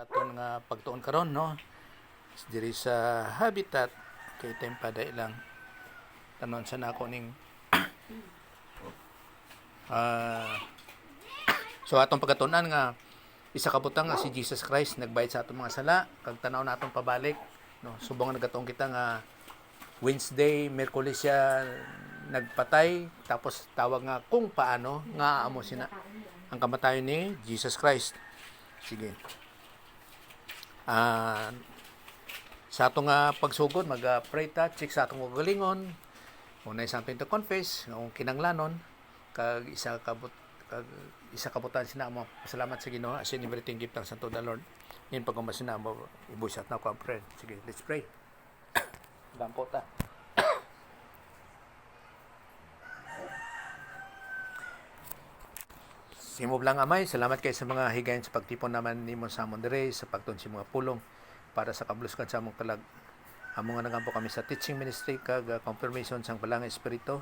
Aton nga pagtuon karon no diri sa habitat kay tempada ilang tanon sa nako ning so atong pagkatunan nga isa ka butang nga si Jesus Christ nagbayad sa atong mga sala kag tanaw na atong pabalik no subong nga nagatong kita nga Wednesday, Miyerkules siya nagpatay tapos tawag nga kung paano nga amo sina ang kamatayon ni Jesus Christ. Sige. Sa atong pagsugod mag-pray ta check sa atong kagalingon unay something to confess kung kinanglanon kag isa kabutan sina mo salamat sa Ginoo as in everything give thanks unto the Lord nin pagkumasin na mo ibusat na ko ang prayer. Sige, let's pray. Gampo ta. Simo lang amay, salamat kay sa mga higayon sa pagtipon naman nimo sa amon dire sa pagtun sa mga pulong para sa kabluskan sa among kalag. Amo nga nagampo kami sa teaching ministry kag confirmation sang balang espiritu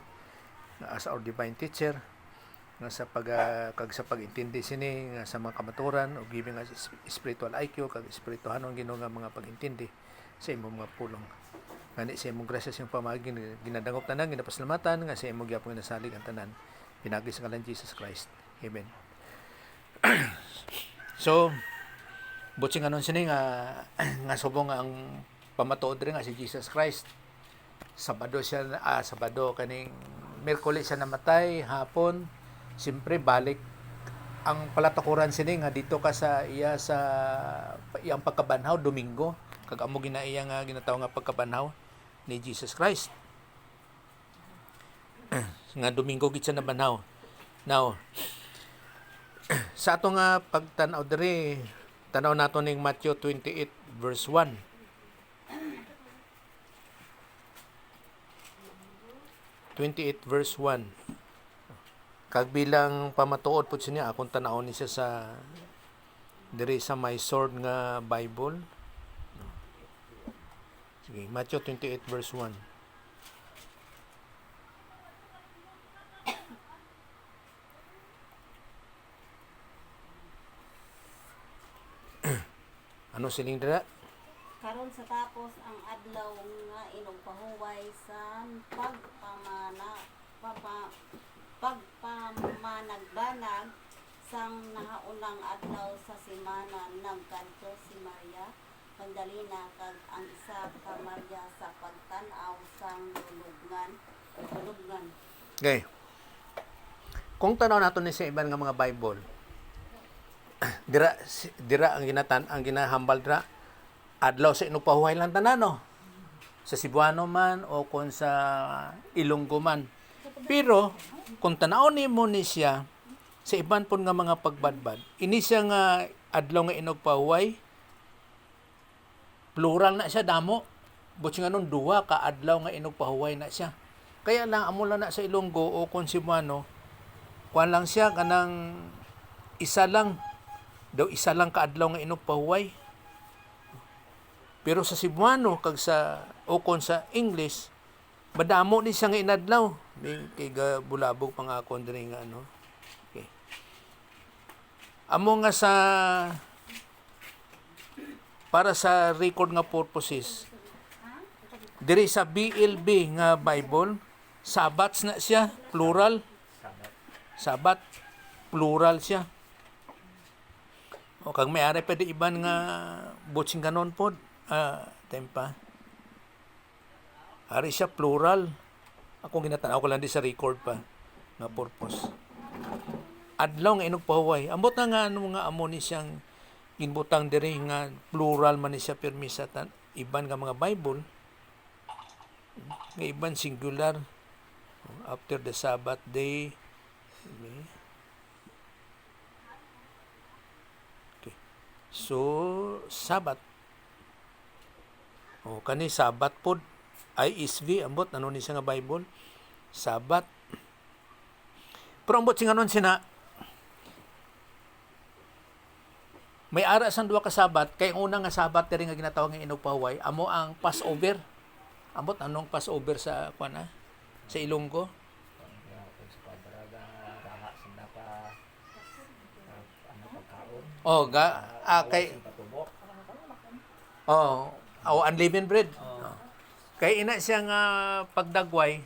as our divine teacher nga sa kag sa pag-intindi sini nga sa mga kamaturan o giving us spiritual IQ kag espirituhanon Ginoo nga mga pag-intindi sa imong mga pulong. Ngani sa imong grasya sing pamagi ginadangop tanan ginapasalamatan nga sa imong gyapon nasalig ang tanan. Pinagi sa ngalan Jesus Christ. Amen. So, butsing anon sini nga subong ang pamatuod rin nga si Jesus Christ. Sabado kaning Miyerkules siya namatay, hapon, siyempre balik ang palatakuran sini nga dito ka sa iyang pagkabanhaw Domingo, kag amo ginaiya nga ginatawag nga pagkabanhaw ni Jesus Christ. Nga Domingo gid siya nabanhaw. Now, sa ato nga pagtanaw diri tanaw nato ning Matthew 28 verse 1. Verse 1. Kag bilang pamatuod pud siya akong tanawon ni siya sa diri sa my sword nga Bible. Sige, Matthew 28 verse 1. Ano siling dira? Karon sa tapos ang adlaw nga inugpahuway sa pagpamanagbanag sang nahaunang adlaw sa semana nagkanto si Maria Magdalena kag ang isa ka Maria sa pagtan-aw sang lulubngan. Okay. Kung tanaw nato ni sa iban nga mga Bible, dira ang ginahambal dira adlaw sa inugpahuway lang tanano sa Cebuano man o kung sa Ilonggo man. Pero kung tanaw nimo ni siya sa iban pon nga mga pagbadbad ini siya nga adlaw nga inugpahuway plural na siya damo buti nga nun duha ka adlaw nga inugpahuway na siya. Kaya lang amo lang na sa Ilonggo o kung Cebuano kuan lang siya kanang isa lang ka adlaw nga inugpahuway. Pero sa Cebuano kag sa ukon sa English madamo ni siya nga inadlaw. Kay bulabog pangakon diri nga ano. Okay. Amo nga para sa record nga purposes diri sa BLB nga Bible Sabats na siya plural. Sabat plural siya. O kag may ari pwede iban nga butsing kanon pod tempa ari siya plural. Ako ginatanaw ko lang di sa record pa nga purpose adlaw nga inugpahuway ambot na nga ano nga amo ni siyang ginbutang diri nga plural man ni siya pirmi sa iban nga mga Bible nga iban singular after the Sabbath day. Okay. So Sabbath kani Sabat pod ISV ambot ano ni siya nga Bible Sabat. Pero ambot singanon sina may ara sang duha ka Sabat kay una nga Sabat diri nga ginatawag nga inugpahuway amo ang Passover. Ambot anong Passover sa sa Ilonggo? Kay Oh, unleavened bread. Kay ina siya nga pagdagway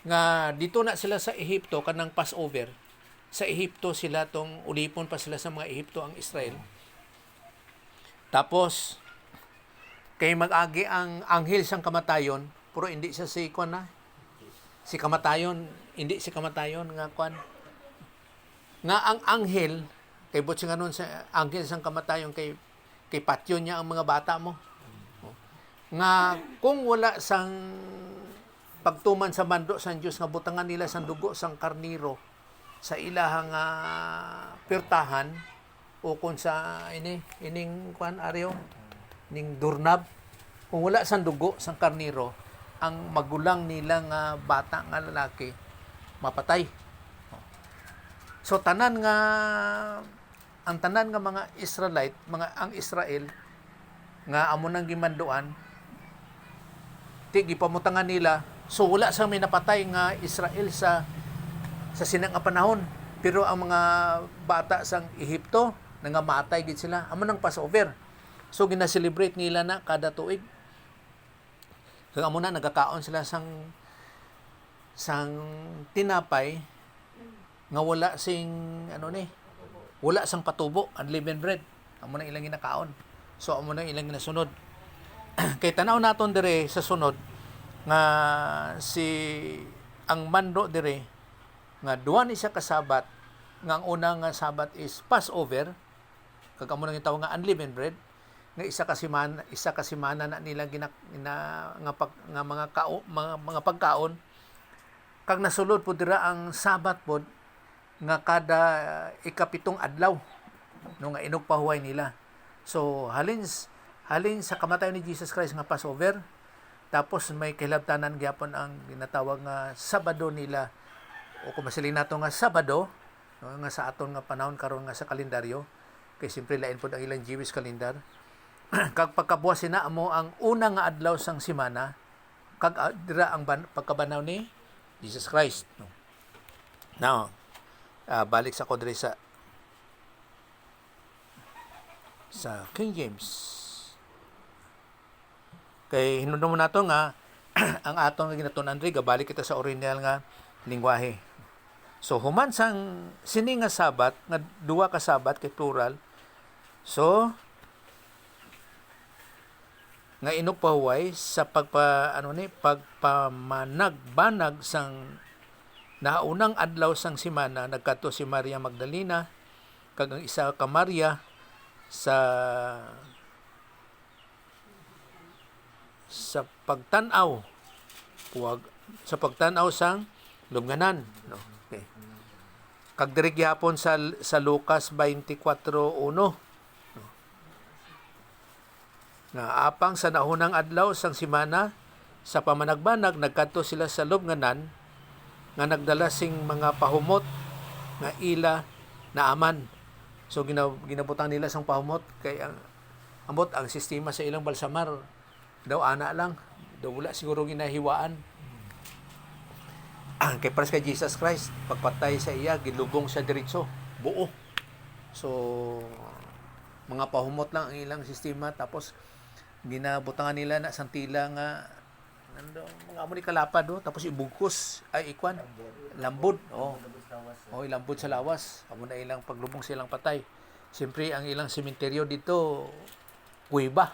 nga dito na sila sa Ehipto kanang Passover. Sa Ehipto sila tong ulipon pa sila sa mga Ehipto ang Israel. Tapos kay mag-agi ang anghel sang kamatayon, pero hindi siya si kwan na. Si kamatayon, hindi si kamatayon nga kwan. Nga ang anghel kay butsi nga nun sa anghel sang kamatayon kay patyo niya ang mga bata mo. Nga kung wala sang pagtuman sa bando sang Dios nga butangan nila sang dugo sang karniro sa ilahang pirtahan o kung sa ining kwan aryo ning durnab, kung wala sang dugo sang karniro, ang magulang nila nga bata nga lalaki mapatay. So tanan nga ang tanan nga mga Israelite, ang Israel nga amo nang gimanduan, ti gipamutangan nila. So wala sang may napatay nga Israel sa sinang nga panahon. Pero ang mga bata sang Ehipto nangamatay gid sila. Amo nang Passover. So gina-celebrate nila na kada tuig. Kaya amo na nagkakaon sila sang tinapay nga wala sing wala sang patubo, unleavened bread. Amo na ilang ginakaon. So amo na ilang ginasunod. Kay tanaw naton dire sa sunod nga ang mando dire nga duwa ni siya ka Sabat, nga ang una nga Sabat is Passover, kag amo nang gitawag nga unleavened bread, nga isa ka semana na nila mga pagkaon, kag nasulod po dira ang Sabat pod nga kada ikapitong adlaw no nga inugpahuway nila. So halin sa kamatayon ni Jesus Christ nga Passover, tapos may kahilabtanan gyapon ang ginatawag nga Sabado nila, o kung masilin nato nga Sabado, no, nga sa aton nga panahon karon nga sa kalendaryo, kay simpre lain pod ang ilang Jewish calendar. Kag pagkabuwas sina amo ang una nga adlaw sang semana, kag dira ang pagkabanaw ni Jesus Christ. No. Now, balik sa kodre sa King James. Kay hinunod mo nato nga ang atong ginatun Andre gabalik kita sa original nga lingwahe. So human sang sini nga Sabat nga duwa ka Sabat kay plural. So nga inugpahuway sa pagpamanagbanag sang naunang adlaw sang semana, nagkadto si Maria Magdalena kag ang isa ka Maria sa pagtan-aw sang lubnganan, no. Okay. Kag diri gyapon sa Lucas 24:1, no. Nga apang sa naunang adlaw sang semana sa pamanagbanag nagkadto sila sa lubnganan nga nagdala sing mga pahumot nga ila na aman. So ginabutang nila sang pahumot kay ang sistema sa ilang balsamar daw ana lang, daw wala siguro ginahiwaan. Kay pares kay Jesus Christ, pagpatay sa iya gilubong sa diretso buo. So mga pahumot lang ang ilang sistema, tapos ginabutangan nila na santila nga mga amo ni kalapad, tapos ibugkos ay ikwan lambod, lambod sa lawas, amo na ilang paglubong silang patay. Siyempre ang ilang sementeryo dito kuiba,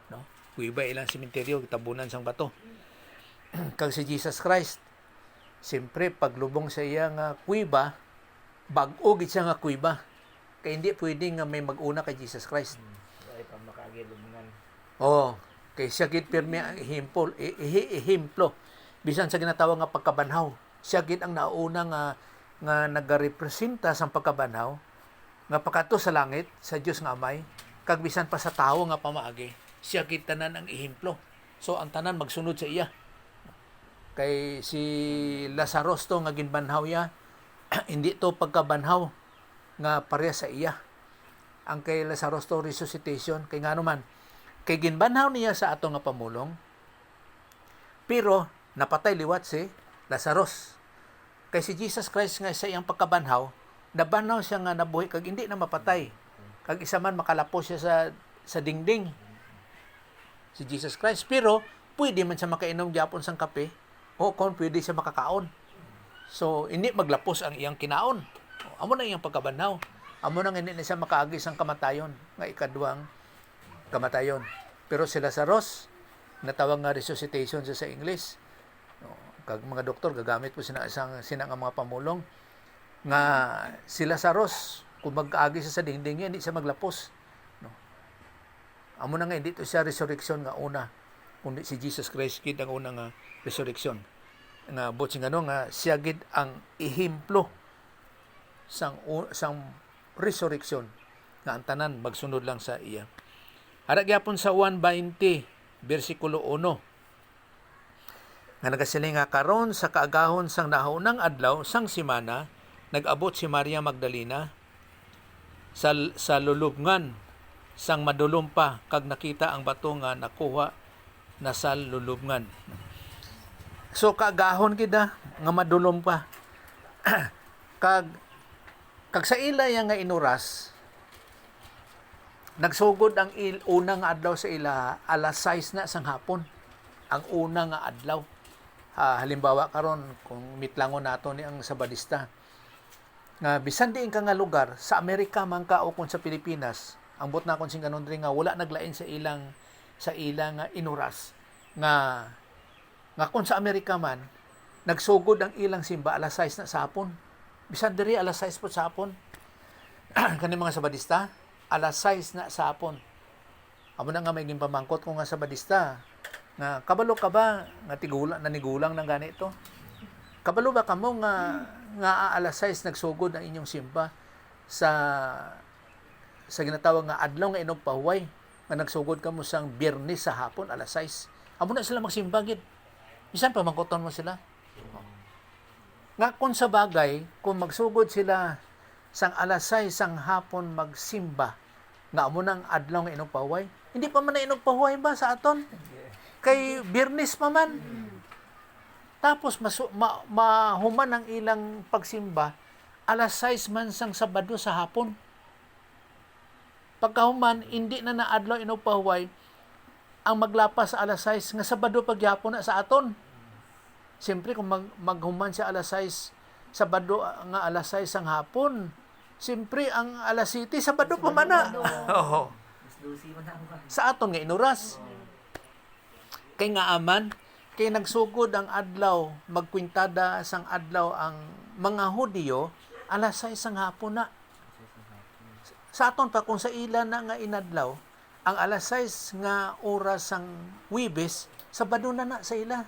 no. Kuiba ilang sementeryo, tabunan sang bato. Kag si Jesus Christ, siyempre paglubong sa iya nga kuiba, bag-o gid siya nga kuiba. Kay hindi pwede nga may mag-una kay Jesus Christ. Ay pa makagilubngan. Kay siya gid pirmi ang ehemplo. Bisan sa ginatawag nga pagkabanhaw, siya gid ang nauna nga nagarepresenta sa pagkabanhaw nga pakato sa langit sa Dios nga Amay, kag bisan pa sa tawo nga pamaagi, siya gid tanan ang ehemplo. So ang tanan magsunod sa iya. Kay si Lazarus to nga ginbanhaw ya, hindi to pagkabanhaw nga pareha sa iya. Ang kay Lazarus to resuscitation, kay ngano man kay ginbanhaw niya sa ato nga pamulong, pero napatay liwat si Lazarus. Kay si Jesus Christ nga sa iyang pagkabanhaw, nabanhaw siya nga nabuhi kag hindi na mapatay. Kag isa man makalapos siya sa dingding si Jesus Christ. Pero pwede man siya makainom gyapon sang kape o kung pwede siya makakaon. So hindi maglapos ang iyang kinaon. Amo na iyang pagkabanhaw. Amo na nga hindi na siya makaagi sang kamatayon nga ikaduhang kamatayon. Pero si Lazarus natawag nga resuscitation sa English. Kag mga doktor gagamit po sina nga mga pamulong nga si Lazarus kung mag-agi siya sa dingding niya, hindi siya maglapos. No? Amo na nga, hindi ito siya resurrection nga una, kundi si Jesus Christ gid ang una nga resurrection. Nga botsing ano nga siya gid ang ehemplo sang resurrection nga ang tanan magsunod lang sa iya. Ara gyapon sa 1:20 bersikulo 1 nga nagasiling nga karon sa kaagahon sang nahaunang adlaw sang semana nag-abot si Maria Magdalena sa lulubngan sang madulom pa kag nakita ang bato nga nakuha na sa lulubngan. So kaagahon gida nga madulom pa. kag sa ila nga inuras nagsugod ang unang adlaw sa ila alas 6 na sang hapon. Ang una nga adlaw. Halimbawa karon kung mitlangon nato ni ang Sabadista nga bisan diin ka nga lugar sa Amerika man ka o kung sa Pilipinas ambot na kon sing kanon nga wala naglain sa ilang nga inuras nga kung sa Amerika man nagsugod ang ilang simba alas 6 na sa hapon bisan diri alas 6 po sa hapon kani mga Sabadista alas 6 na sa hapon. Amo na nga may gimpamangkot ko nga Sabadista nga kabalo ka ba nga nanigulang ng ganito? Kabalo ba kamo nga alas 6 nagsugod ang inyong simba sa ginatawag nga adlaw nga inog pahuway nga nagsugod kamo sang Biyernes sa hapon alas 6. Amo na sila magsimba gid. Bisan pamangkoton mo sila. Nga kung sa bagay kung magsugod sila sang alas 6 sang hapon magsimba nga amo nang adlaw nga inog pahuway, hindi pa man na inog pahuway ba sa aton? Kay Biyernes pa man. Tapos mahuman ang ilang pagsimba alas 6 man sang Sabado sa hapon. Pagkahuman hindi na naadlaw inog pahuway ang maglapas sa alas 6 nga Sabado pagyapon na sa aton. Siyempre kung maghuman siya alas 6 Sabado nga alas 6 sang hapon, siyempre ang alas 7 Sabado pa man na. Oo. Sa aton nga inuras. Kay nga aman kay nagsugod ang adlaw magkwintada sang adlaw ang mga Hudiyo alas 6 sang hapon na. Sa aton pa kung sa ila na nga inadlaw ang alas 6 nga oras sang Huwebes Sabado na sa ila.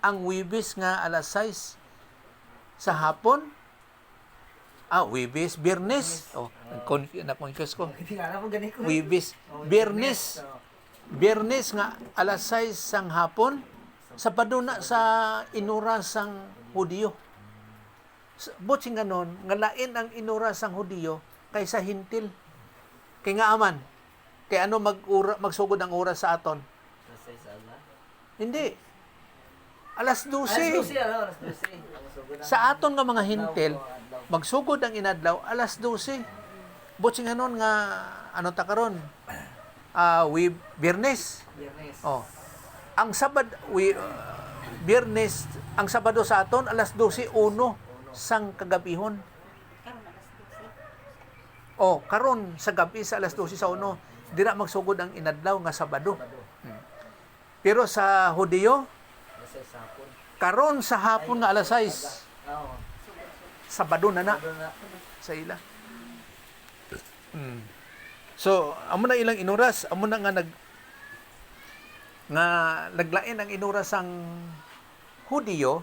Ang Huwebes nga alas 6 sa hapon Huwebes, Biyernes. Na-confuse ko. Huwebes, Biyernes. Biyernes nga alas 6 sang hapon, Sabado na sa inuras sang Hudiyo. Butsing ganon, nga lain ang inuras sang Hudiyo kaysa hintil. Kay nga aman, kay ano magsugod ang oras sa aton? Hindi. Alas 12. Sa aton nga mga hintil, magsugod ang inadlaw alas 12. Butsing ganon nga ano ta karon? Biyernes. Oh. Ang Biyernes, ang Sabado sa aton alas 12:01 sang kagabihon. Oh, karon sa gabi sa alas 12 sa 1, dira magsugod ang inadlaw nga Sabado. Pero sa Hudiyo, karon sa hapon nga alas 6. Sabado na sa ila. So, amo na ilang inuras, amo na nga naglain ang inuras sang Hudiyo,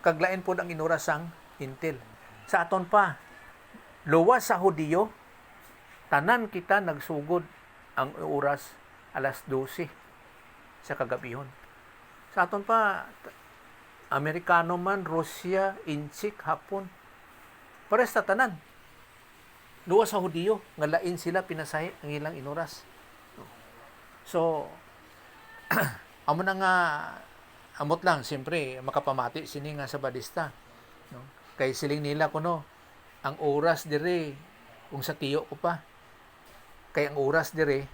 kaglain po ang inuras sang Hintil. Sa aton pa, luwas sa Hudiyo, tanan kita nagsugod ang oras alas 12 sa kagabihon. Sa aton pa, Amerikano man, Russia, Insik, Hapon, pares ta tanan. Luwas sa Hudiyo, nga lain sila pinasahi ang ilang inuras. So, amo na nga, amot lang, siyempre, makapamati sini nga Sabadista. No? Kay siling nila kuno, ang oras dire, kung sa tiyo ko pa, kay ang oras dire,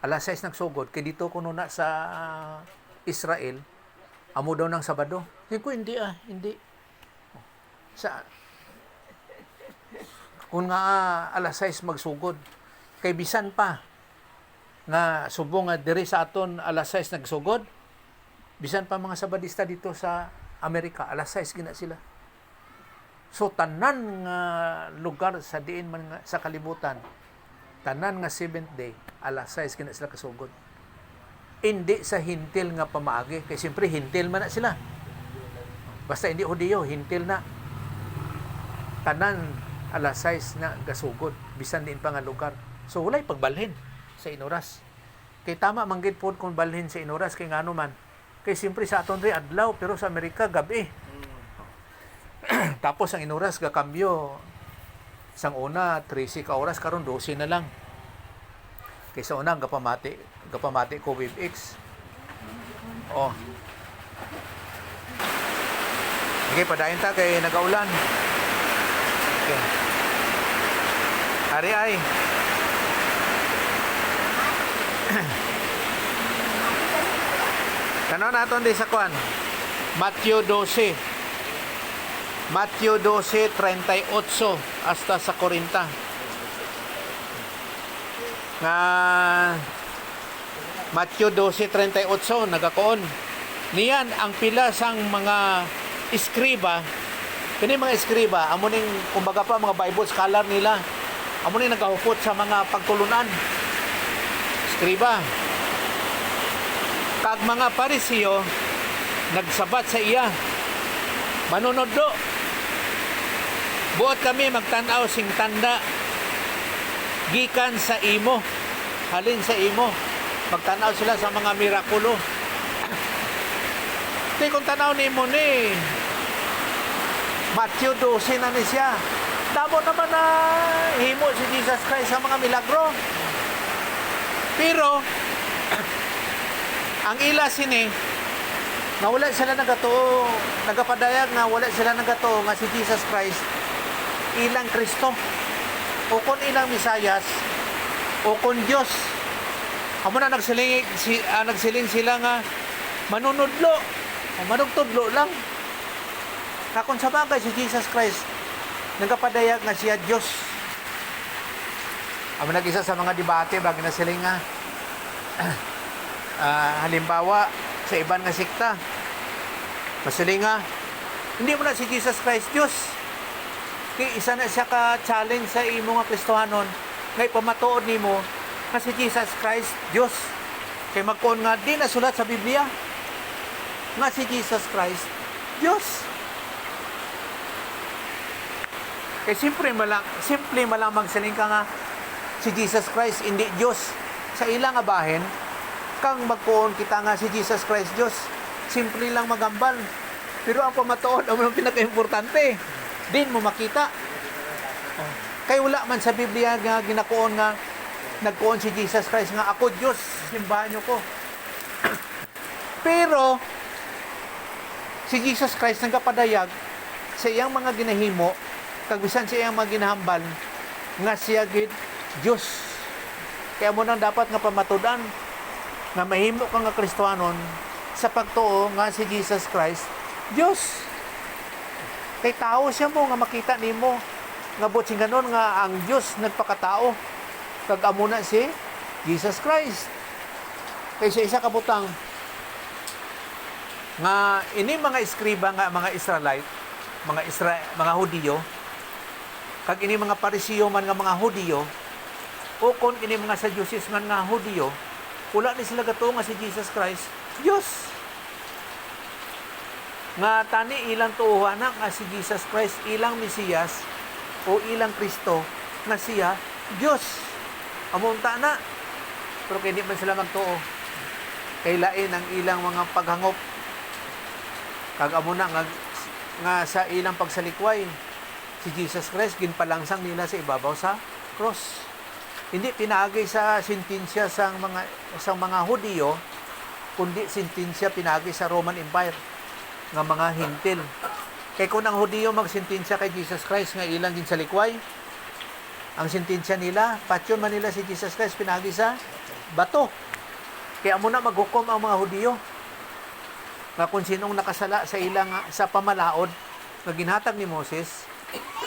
alas 6 nagsugod, kay dito kuno na sa Israel, amo daw ng Sabado. Hindi ko, hindi. Sa, kung nga alas 6 magsugod, kay bisan pa, nga subong nga diri sa aton alas 6 nagsugod, bisan pa mga Sabadista dito sa Amerika, alas 6 gina sila. So, tanan nga lugar sa diin man nga, sa kalibutan, tanan nga 7th day, alas 6 gina sila kasugod. Hindi sa hintil nga pamaagi, kay siyempre hintil man na sila. Basta hindi Hudiyo, hintil na. Tanan alas 6 na gasugod, bisan din pa nga lugar. So, walay pagbalhin sa inuras. Kay tama manggid po kung balhin sa inuras, kay ngano man. Kay siyempre sa aton rin adlaw, pero sa Amerika gabi. Tapos ang inuras gakambyo sang una 13 ka oras karon 12 na lang. Kaysa una gapamati ko with X. Oh. Okay, padayon ta kay nagaulan. Okay. Ari ay. Kanon naton di sa kwan? Matthew 12. Matthew 12:38 hasta sa 40. Nga Matthew 12:38 nagakoon. Niyan ang pila sang mga iskriba. Kini mga iskriba, amo ning kumbaga pa mga Bible scholar nila. Amo ning nagahupot sa mga pagtulunan. Iskriba. Kag mga Pariseo nagsabat sa iya. Manunodlo. Buot kami magtanaw sing tanda gikan sa imo. Halin sa imo. Magtanaw sila sa mga mirakulo. Di kung tanaw ni mo ni Matthew 12 na ni siya. Damo naman na himo si Jesus Christ sa mga milagro. Pero ang ila sini nga wala sila nagatuo, nagapadayag nga wala sila nagatuo nga si Jesus Christ ilang Kristo o kun ilang Misayas o kun Dios. Amo na nagsiling sila nga manunudlo o manugtudlo lang. Kakon sa bagay si Jesus Christ nagapadayag nga siya Dios. Amo nag-isa sa mga debate bagi na sila nga halimbawa sa iban nga sikta masilinga hindi mo na si Jesus Christ Diyos kay isa na siya ka-challenge sa imo nga Kristohanon ngay pamatuod nimo nga si Jesus Christ Diyos kay magkuon nga di na sulat sa Biblia nga si Jesus Christ Diyos kay simple malang magsiling ka nga si Jesus Christ hindi Diyos sa ilang nga bahin kang magkuon kita nga si Jesus Christ Diyos. Simple lang magambal. Pero ang pamatuod, ang pinaka-importante, din mo makita. Kaya wala man sa Biblia nga ginakuon nga nagkuon si Jesus Christ nga ako Diyos, simbahan niyo ko. Pero si Jesus Christ nagapadayag sa iyang mga ginahimo, kag bisan sa iyang mga ginahambal nga siya gid Diyos. Kaya mo nang dapat nga pamatudan nga mahimo ka nga Kristohanon sa pagtuo nga si Jesus Christ Diyos. Kay tao siya mo nga makita nimo nga butsing ganon nga ang Diyos nagpakatao kag amo na si Jesus Christ. Kay sa isa kabutang nga ini mga iskriba nga mga Israelite, mga Hudiyo, kag ini mga Pariseo man nga mga Hudiyo, o kon ini mga Sadducees man nga Hudiyo, wala ni sila gato nga si Jesus Christ Diyos. Nga tani ilang tuuhan na nga si Jesus Christ ilang Mesiyas o ilang Kristo nga siya Diyos. Amunta na. Pero kaya di man sila magtuo. Kay lain ang ilang mga paghangop. Kag amo na nga sa ilang pagsalikway si Jesus Christ ginpalangsang nila sa ibabaw sa cross. Hindi pinaagay sa sentensya sa mga Hudiyo, kundi sentensya pinaagay sa Roman Empire nga mga hintil. Kay kung ang Hudiyo magsentensya kay Jesus Christ nga ilang ginsalikway, ang sentensya nila, patyon man nila si Jesus Christ pinaagay sa bato. Kaya mo na maghukom ang mga Hudiyo nga kung sinong nakasala sa ilang sa pamalaod nga ginhatag ni Moses,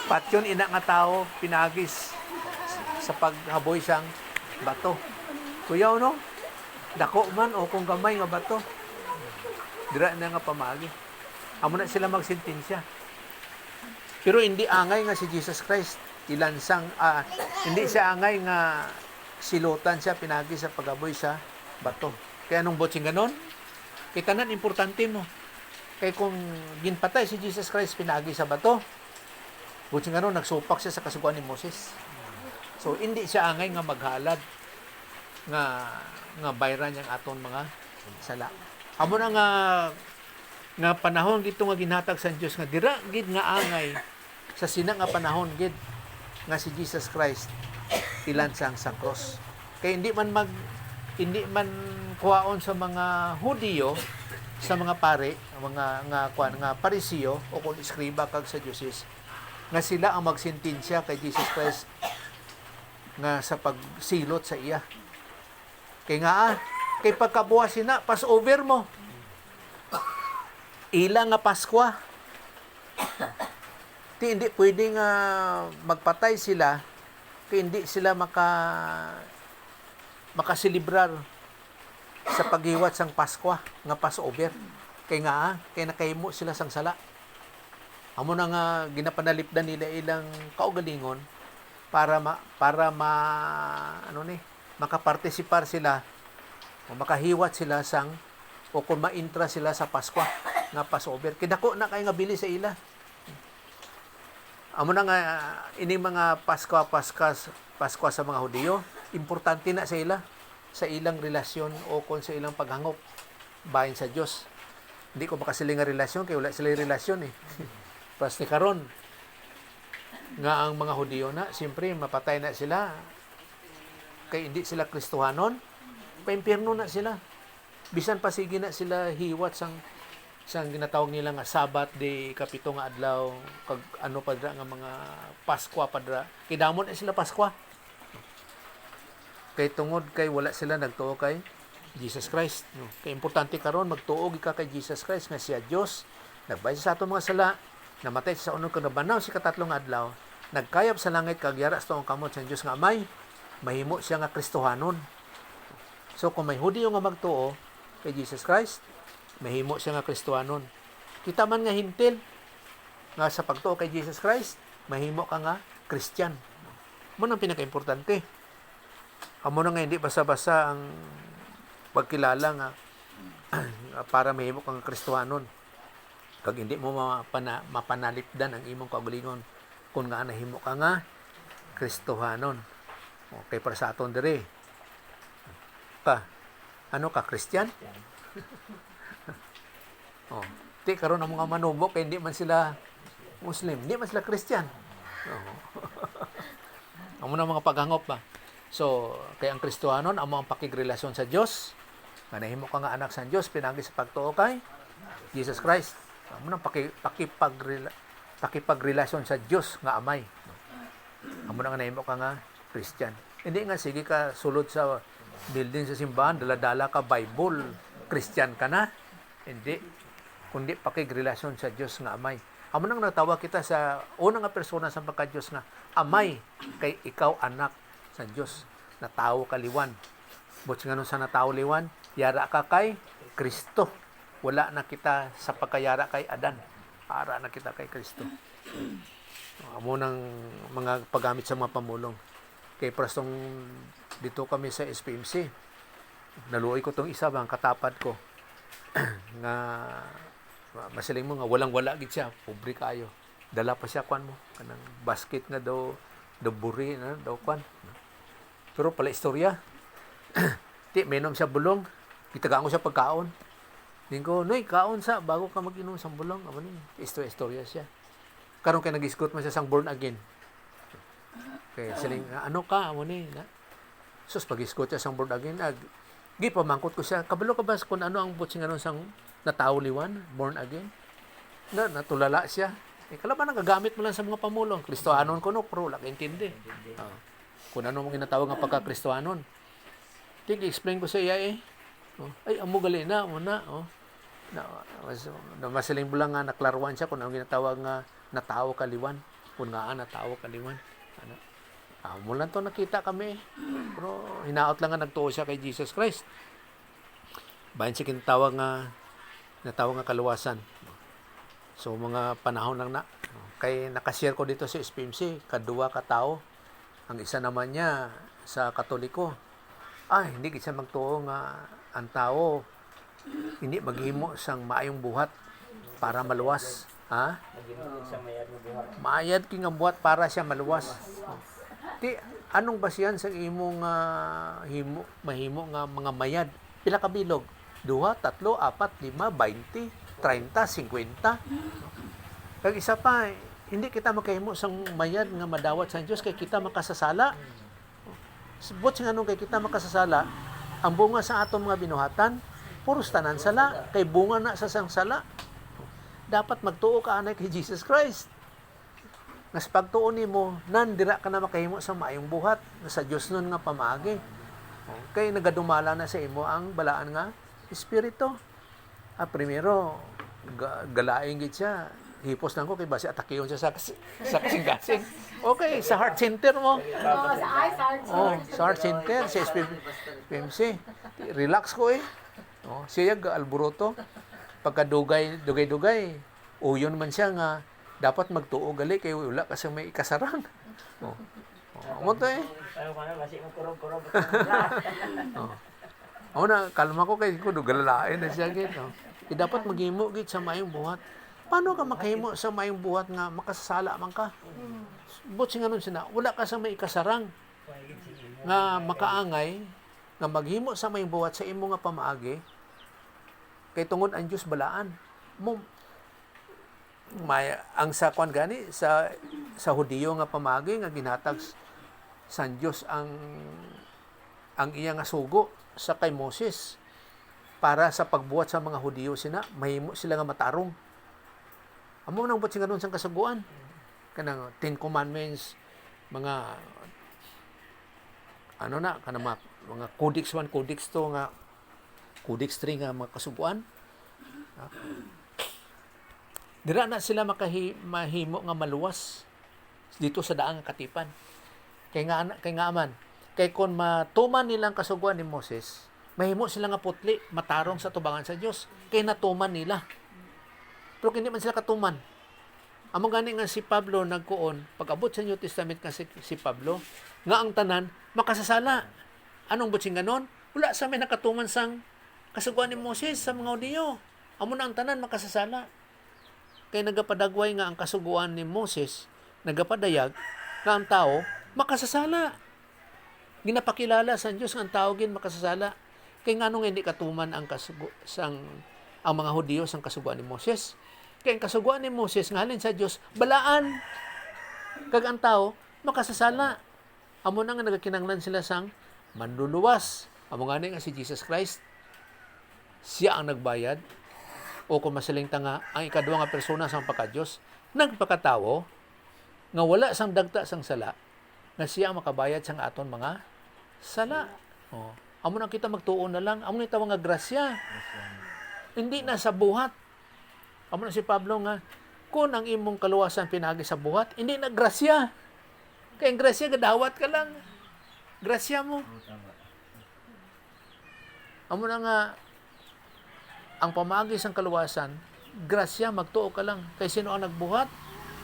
patyon ina nga tao pinagis sa paghaboy sang bato. Kuyaw no? Dako man o kung gamay nga bato. Dira na nga pamagi. Amo na sila magsentensya. Pero hindi angay nga si Jesus Christ ilansang hindi siya angay nga silutan siya pinagi sa pagaboy sa bato. Kaya anong botsing ganon? Kita na importante mo. Kaya kung ginpatay si Jesus Christ pinagi sa bato, botsing ganon nagsupak siya sa kasuguan ni Moses. So hindi siya angay nga maghalad nga bayran yang aton mga sala. Amo na nga panahon dito nga ginhatag sa Dios nga dira gid nga angay sa sina nga panahon gid nga si Jesus Christ ilansang sa cross. Kaya hindi man kuhaon sa mga Hudiyo, sa mga pare, nga parisiyo o kung iskriba kag sa Dioses nga sila ang magsentensya kay Jesus Christ nga sa pagsilot sa iya. Kay nga kay pagkabuhat sina Passover mo. Ila nga Pasko. Hindi pwedeng magpatay sila kay hindi sila makaselebrar sa paghiwat sang Pasko nga Passover. Kay nakahimo sila sang sala. Amo na nga ginapanalipdan nila ilang kaugalingon para makapartisipar sila o makahiwat sila sang o kung maintra sila sa Pasko nga Passover. Kidako na kay nga bili sa ila. Amo na nga ini mga Pasko sa mga Hudiyo, importante na sa ila sa ilang relasyon o kung sa ilang paghangop bahin sa Dios. Hindi ko makasiling nga relasyon kay wala sila relasyon eh. Pasti karon nga ang mga Hudiyo na siyempre mapatay na sila kay hindi sila Kristohanon, paimpyerno na sila. Bisan pa sige na sila hiwat sang ginatawag nila nga Sabat day kapito nga adlaw kag ano padra nga mga Pasko padra. Kidamon na sila Pasko. Kay tungod kay wala sila nagtuo kay Jesus Christ. No? Kay importante karon magtuo ka kay Jesus Christ nga siya Dios. Nagbayad sa ato mga sala, namatay sa unod kag nabanaw si katatlong adlaw, nagkayap sa langit kag yara sa tuong kamot sa Dios nga Amay, mahimo siya nga Kristohanon. So kung may Hudiyo nga magtuo kay Jesus Christ, mahimo siya nga Kristohanon. Kita man nga hintil nga sa pagtuo kay Jesus Christ, mahimo ka nga Christian. Mo nang pinaka-importante. Amo na nga hindi basa-basa ang pagkilala nga para mahimo ka nga Kristohanon. Kag hindi mo mapanalipdan ang imong kaugalingon kung nga nahimo ka nga Kristohanon. Okay, para sa aton dire. Ano ka, Christian? Di karon ang mga manubo kay hindi man sila Muslim, hindi man sila Christian. Amo na mga paghangop ba. So, kay ang Kristohanon amo ang pakigrelasyon sa Dios. Nga nahimo ka nga anak sa Dios pinagi sa pagtuo kay Jesus Christ. Amo nang pakipagrelasyon sa Dios nga Amay. Amo na nga nahimo ka nga Christian. Hindi nga sige ka sulod sa building sa simbahan, dala-dala ka Bible, Christian ka na. Hindi. Kundi pakigrelasyon sa Dios nga Amay. Amo nang natawa kita sa una nga persona sa pagka-Dios nga Amay kay ikaw anak sa Dios na tao kaliwan. Buts nga nun sa natao liwan, yara ka kay Kristo. Wala na kita sa pagkayara kay Adan. Ara na kita kay Kristo. Amo nang mga paggamit sa mga pamulong. Kay prastong dito kami sa SPMC. Naluoy ko tong isa bang katapad ko. Nga masiling mo nga walang-wala gid siya, pobre kayo. Dala pa siya kwan mo kanang basket nga daw buri na daw kwan. Pero pala istorya. Ti menom siya bulong, gitagaan ko siya pagkaon. Dingko, "Noy, kaon sa bago ka mag-inom sa bulong." Amo ni, istorya siya. Karon kay nag-isgot man siya sang born again. Kay siling, "Ano ka?" Amo ni, na. Sus pag-isgot siya sang born again, gipamangkot ko siya, "Kabalo ka ba kung ano ang butsing anon sang natao liwan, born again?" Natulala siya. Kalaban nagagamit mo lang sa mga pamulong. Kristohanon ko no, pero wala ka intindi. Kung ano mong ginatawag nga pagka-Kristohanon. explain ko sa iya eh. Oh, ay, amo gali na, muna. Oh. Masaling mo lang nga naklaruan siya kung ang ginatawag nga natawo kaliwan. Kung nga natawo kaliwan. Ano? Mo lang to nakita kami. Pero hinaot lang nga nagtuo siya kay Jesus Christ. Bayan siya kinatawag nga kaluwasan. So mga panahon lang na. Kay nakashare ko dito sa SPMC, kadua ka tao. Ang isa naman niya sa Katoliko. Hindi siya magtuo nga ang tao hindi maghimo sang maayong buhat para maluwas. Ha? Maging sa mayad mo buhat. Maayad king ang buhat para siya maluwas. Ti anong basihan sa imong mahimo nga mga mayad? Pila ka bilog? 2, 3, 4, 5, 20, 30, 50. Kag isa pa, hindi kita makahimo sang mayad nga madawat sa Dios kay kita makasasala. But nga nung kay kita makasasala, ang bunga sa atong mga binuhatan, puros tanan sala, kay bunga na sa sang sala. Dapat magtuo ka anay kay Jesus Christ. Nga sa pagtuo nimo, nandira ka na makahimo sa maayong buhat, na sa Dios nun nga pamaagi. Kay nagadumala na sa imo ang balaan nga espiritu. Primero, galaing gid siya. Hipos lang ko kay basi atakiyon siya sa kasing-kasing. Okay, sa heart center mo. Sa heart center, sa SPMC. Relax ko eh. Siya alboroto. Pagkadugay, dugay. Uyon man siya nga dapat magtuo gali kay wala kasi may ikasarang. Amo to eh. Ano ka na, basi mo kurog-kurog. Ako na, kalma ko kay ko dugalalain na siya gid. Dapat maghimo gid sa maayong buhat. Paano ka makahimo sa maayong buhat nga makasasala man ka? But nga nun sina, wala ka sa may ikasarang nga makaangay nga maghimo sa maayong buhat sa imo nga pamaagi kay tungod ang Dios balaan mo ang sa kwan gani sa Hudiyo nga pamaagi nga ginhatag sa Dios ang iya nga sugo sa kay Moses para sa pagbuhat sa mga Hudiyo sina mahimo sila nga matarong. Amo nang bot singanon sang kasaguan kanang 10 commandments mga kanang mga codex 1 codex 2 nga codex 3 nga mga kasuguan. Dira na sila mahimo nga maluwas dito sa daang katipan. Kay nga man kay kon matuman nilang kasuguan ni Moses, mahimo sila nga putli, matarong sa tubangan sa Dios. Kay natuman nila. Pero hindi man sila katuman. Amo gani nga si Pablo nagkuon, pag-abot sa New Testament nga si Pablo, nga ang tanan makasasala. Anong butsing ganon? Wala sa may nakatuman sang kasuguan ni Moses sa mga Hudiyo. Amo na ang tanan makasasala. Kay nagapadagway nga ang kasuguan ni Moses, nagapadayag nga ang tao makasasala. Ginapakilala sa Dios nga ang tao gin makasasala. Kay nganong hindi katuman ang ang mga Hudiyo sang kasuguan ni Moses. Kay ang kasuguan ni Moses ngalin sa Dios balaan. Kag ang tao makasasala. Amo na nga nagakinanglan sila sang manluluwas. Amo nga si Jesus Christ. Siya ang nagbayad. O kung masaling tanga, ang ikaduwa nga persona sang pagka-Diyos, nagpakatawo, nga wala sang dagta sang sala, nga siya ang makabayad sang aton mga sala. Amo na kita magtuon na lang, amo na tawag nga grasya. Hindi na sa buhat. Amo na si Pablo nga, kung ang imong kaluwasan pinagi sa buhat, hindi na grasya. Kaya ang grasya, gadawat ka lang. Grasya mo. Amo na nga, ang pamagi sang kaluwasan, grasya, magtuo ka lang. Kay sino ang nagbuhat?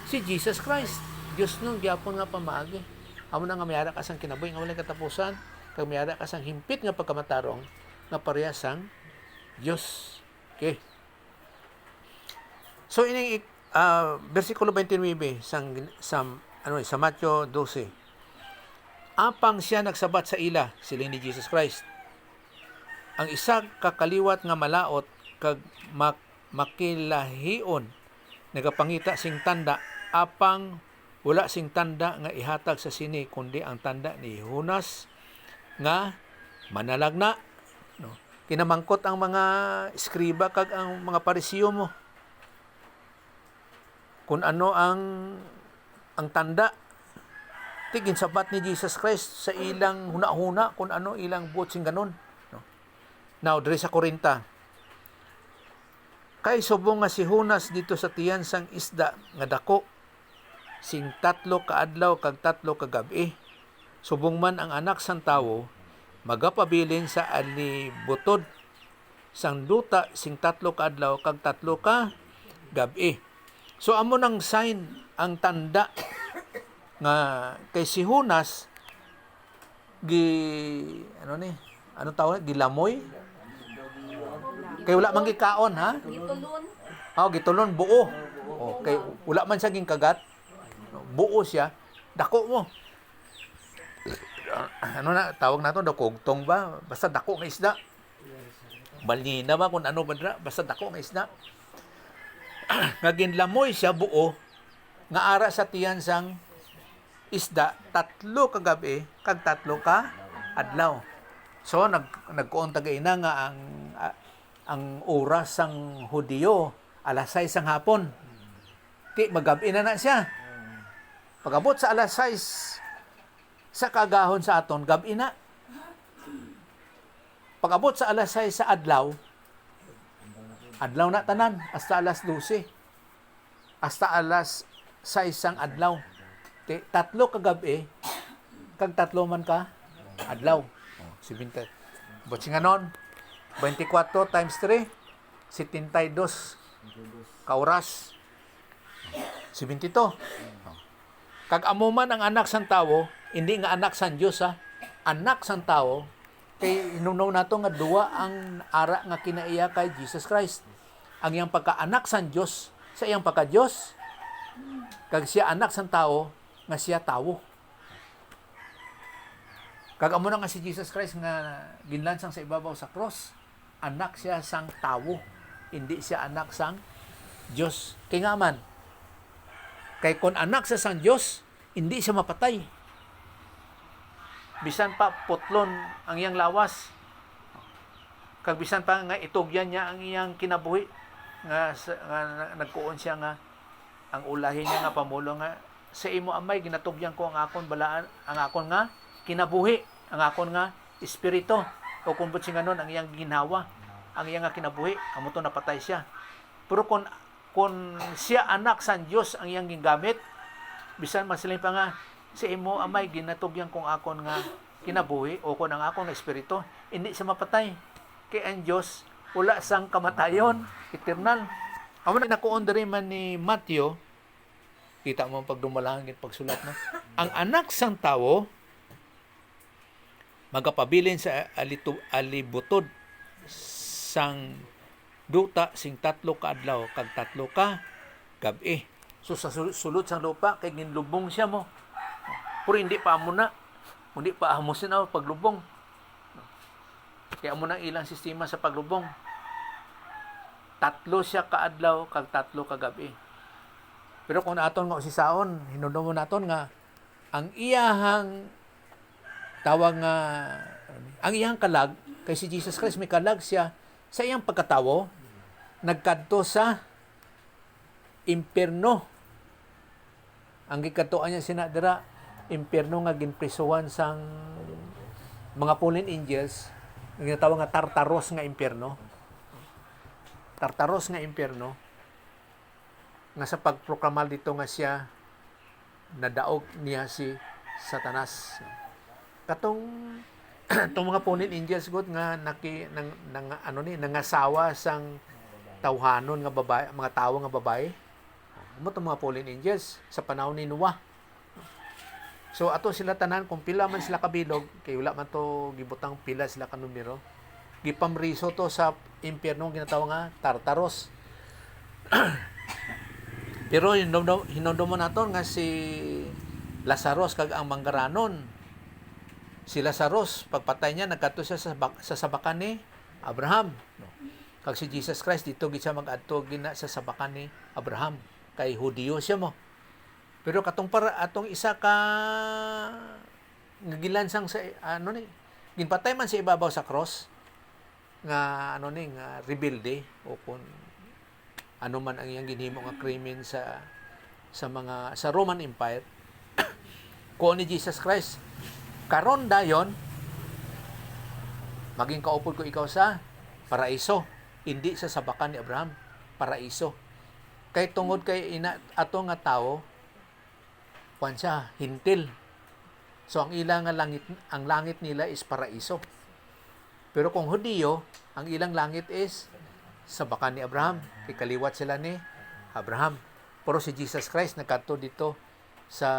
Si Jesus Christ. Diyos nung gyapon nga pamagi. Amo na nga mayara ka sang kinabuhi nga walay katapusan, kag mayara ka sang himpit nga pagkamatarong nga pareha sang Diyos. Okay. So ining bersikulo 29 sa Mateo 12. Apang siya nagsabat sa ila, siling ni Jesus Christ. Ang isa kakaliwat nga malaot kag makilahion nagapangita sing tanda apang wala sing tanda nga ihatag sa sini kundi ang tanda ni Jonas nga manalagna. Kinamangkot ang mga eskriba kag ang mga parisiyo mo kung ano ang tanda tigin sabat ni Jesus Christ sa ilang huna-huna kung ano ilang buot sing ganon. No? Now, diri sa Korinta, kay subong nga si Hunas dito sa tiyan sang isda nga dako, sing 3 ka adlaw kag 3 ka gabi. Subong man ang anak sang tawo, magapabilin sa alibutod sang duta sing 3 ka adlaw kag 3 ka gabi. So amo nang sign ang tanda nga kay si Hunas ano tawag gilamoy kay wala man gikaon ha. Gitulon. Gitulon buo. Kay wala man siya ging kagat. Buo siya. Dako mo. Ano na tawag nato kugtong ba? Basta dako nga isda. Balina ba kung ano ba dra? Basta dako nga isda. Nga ginlamoy siya buo nga ara sa tiyan sang isda 3 ka gabi kag 3 ka adlaw. So nagkuon tagaina nga ang oras sang Hudiyo alas 6 sang hapon. Ti magabi na siya. Pagabot sa alas 6 sa kagahon sa aton gabi na. Pagabot sa alas 6 sa adlaw na tanan hasta alas 12. Hasta alas 6 sang adlaw. 3 ka gabi kag 3 man ka adlaw. 70. Botsi nga nun, 24 times 3, 72 ka oras. 72. Kag amo man ang anak sang tawo, hindi nga anak sang Dios ha. Anak sang tawo, kay inunaw nato nga duwa ang ara nga kinaiya kay Jesus Christ. Ang iyang pagka-anak sang Dios sa iyang pagka-Dios. Kag siya anak sang tawo, nga siya tawo. Kag amo na nga si Jesus Christ nga ginlansang sa ibabaw sa cross, anak siya sang tawo, hindi siya anak sang Dios. Kay nga man, kay kon anak siya sang Dios, hindi siya mapatay. Bisan pa putlon ang iyang lawas. Kag bisan pa nga itugyan niya ang iyang kinabuhi nga nagkuon siya nga ang ulahin niya nga pamulo nga sa imo amay ginatugyan ko ang akon balaan, ang akon nga kinabuhi, ang akon nga espiritu. O kung butsi nga nun, ang iyang ginhawa, ang iyang nga kinabuhi, amo to napatay siya. Pero kung siya anak sa Dios ang iyang gingamit, bisan masilin pa nga sa imo amay ginatugyan kong akon nga kinabuhi o kon ang akon nga espiritu, hindi siya mapatay. Kay ang Dios wala sang kamatayon, eternal. Amo na nakuon diri man ni Matthew. Kita mo pag dumalangin pagsulat no. Ang anak sang tawo magapabilin sa alibutod sang duta sing 3 ka adlaw kag 3 ka gabi. So sa sulod sang lupa kay ginlubong siya mo. Pero hindi pa amo na. Hindi pa amo sina paglubong. Kaya amo nang ilang sistema sa paglubong. 3 siya ka adlaw kag 3 ka gabi. Pero kung aton nga usisaon, hinudom mo naton nga ang iyahang tawag nga ang iyang kalag kay si Jesus Christ may kalag siya sa iyang pagkatawo nagkadto sa impierno. Ang gikadtoan niya sinadira impierno nga ginprisuhan sang mga fallen angels, ang ginatawag nga Tartaros nga impierno. Tartaros nga impierno nga sa pagproklamal dito nga siya nadaog niya si Satanas. Katong itong mga fallen angels god nga nangasawa sang tawhanon nga babae, mga tawo nga babae. Amo itong mga fallen angels sa panahon ni Noah. So ato sila tanan kung pila man sila kabilog, kay wala man to gibutang pila sila ka numero. Gipamriso to sa impyerno ginatawag nga Tartaros. Pero hinumdum mo naton nga si Lazarus kag ang manggaranon. Si Lazarus pagpatay niya nagkadto siya sa sabakan ni Abraham. Kag si Jesus Christ dito gid siya mag-adto gina sa sabakan ni Abraham kay Hudiyo siya mo. Pero katong para atong isa ka gilansang sa ginpatay man sa ibabaw sa cross nga nga rebelde o kung ano man ang iyang ginhimo nga krimen sa Roman Empire. Kuo ni Jesus Christ. Karon dayon maging kaupod ko ikaw sa paraiso, hindi sa sabakan ni Abraham, paraiso. Kay tungod kay ato nga tawo kuan siya hintil. So ang ilang nga langit, ang langit nila is paraiso. Pero kung Hudiyo, ang ilang langit is sabakan ni Abraham. Ikaliwat sila ni Abraham. Pero si Jesus Christ nagkadto dito sa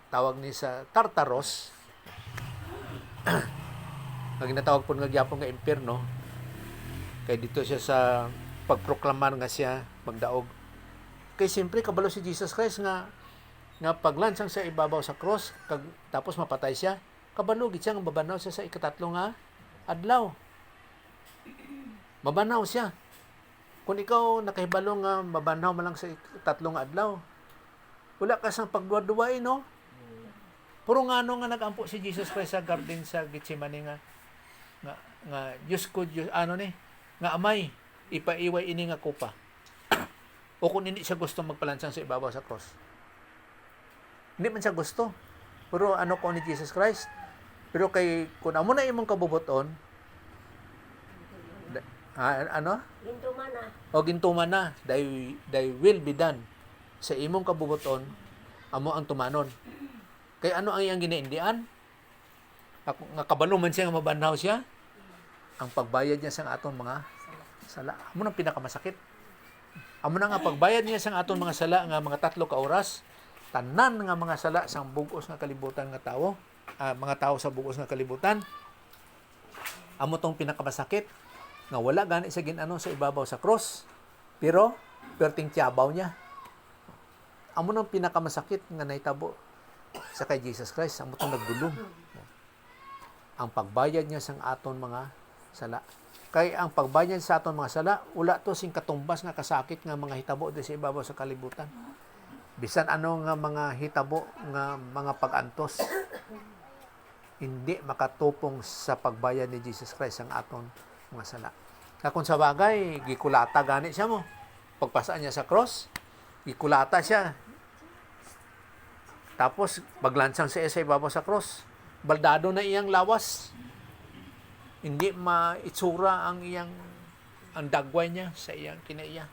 tawag ni sa Tartaros. Ang ginatawag po nga gyapon nga impierno. Kay dito siya sa pagproklamar nga siya magdaog. Kay siyempre kabalo si Jesus Christ nga paglansang sa ibabaw sa cross tapos mapatay siya. Kabalo gid siya nga mabanaw siya sa ikatatlo nga adlaw. Mabanaw siya. Kung ikaw nakahibalo nga mabanaw man lang sa ikatatlo nga adlaw, wala ka sang pagduwa-duway, no? Puro nga nga nagampo si Jesus Christ sa garden sa Gethsemane nga Diyos ko, Diyos, nga amay, ipaiway ini nga kupa. O kung hindi siya gusto magpalansang sa ibabaw sa cross. Hindi man siya gusto. Pero ko ni Jesus Christ? Pero kung amo na imong kabubuton, Gintuman na. o gintuman na, thy will be done. Sa imong kabubuton, amo ang tumanon. Kay ano ang iyang ginaindian? Nga kabalo man siya nga mabanaw siya, ang pagbayad niya sa aton mga sala. Amo nang pinakamasakit. Amo na nga pagbayad niya sa aton mga sala nga mga 3 ka oras, tanan nga mga sala sang bugos nga kalibutan nga tawo, mga tao sa bugos nga kalibutan. Amo tong pinakamasakit nga wala gani sa ginano sa ibabaw sa cross, pero perting tiyabaw niya. Amo nang pinakamasakit nga nahitabo sa kay Jesus Christ, amo tong nagdulong. Ang pagbayad niya sang aton mga sala. Kay ang pagbayad sa aton mga sala, wala to sing katumbas nga kasakit nga mga hitabo di sa ibabaw sa kalibutan. Bisan ano nga mga hitabo nga mga pag-antos, hindi makatupong sa pagbayad ni Jesus Christ ang aton mga sala. Kung sa bagay, gikulata gani siya mo. Pagpasaan niya sa cross, gikulata siya. Tapos, paglansang siya sa ibabaw sa cross, baldado na iyang lawas. Hindi maitsura ang dagway niya sa iyang kinaiya.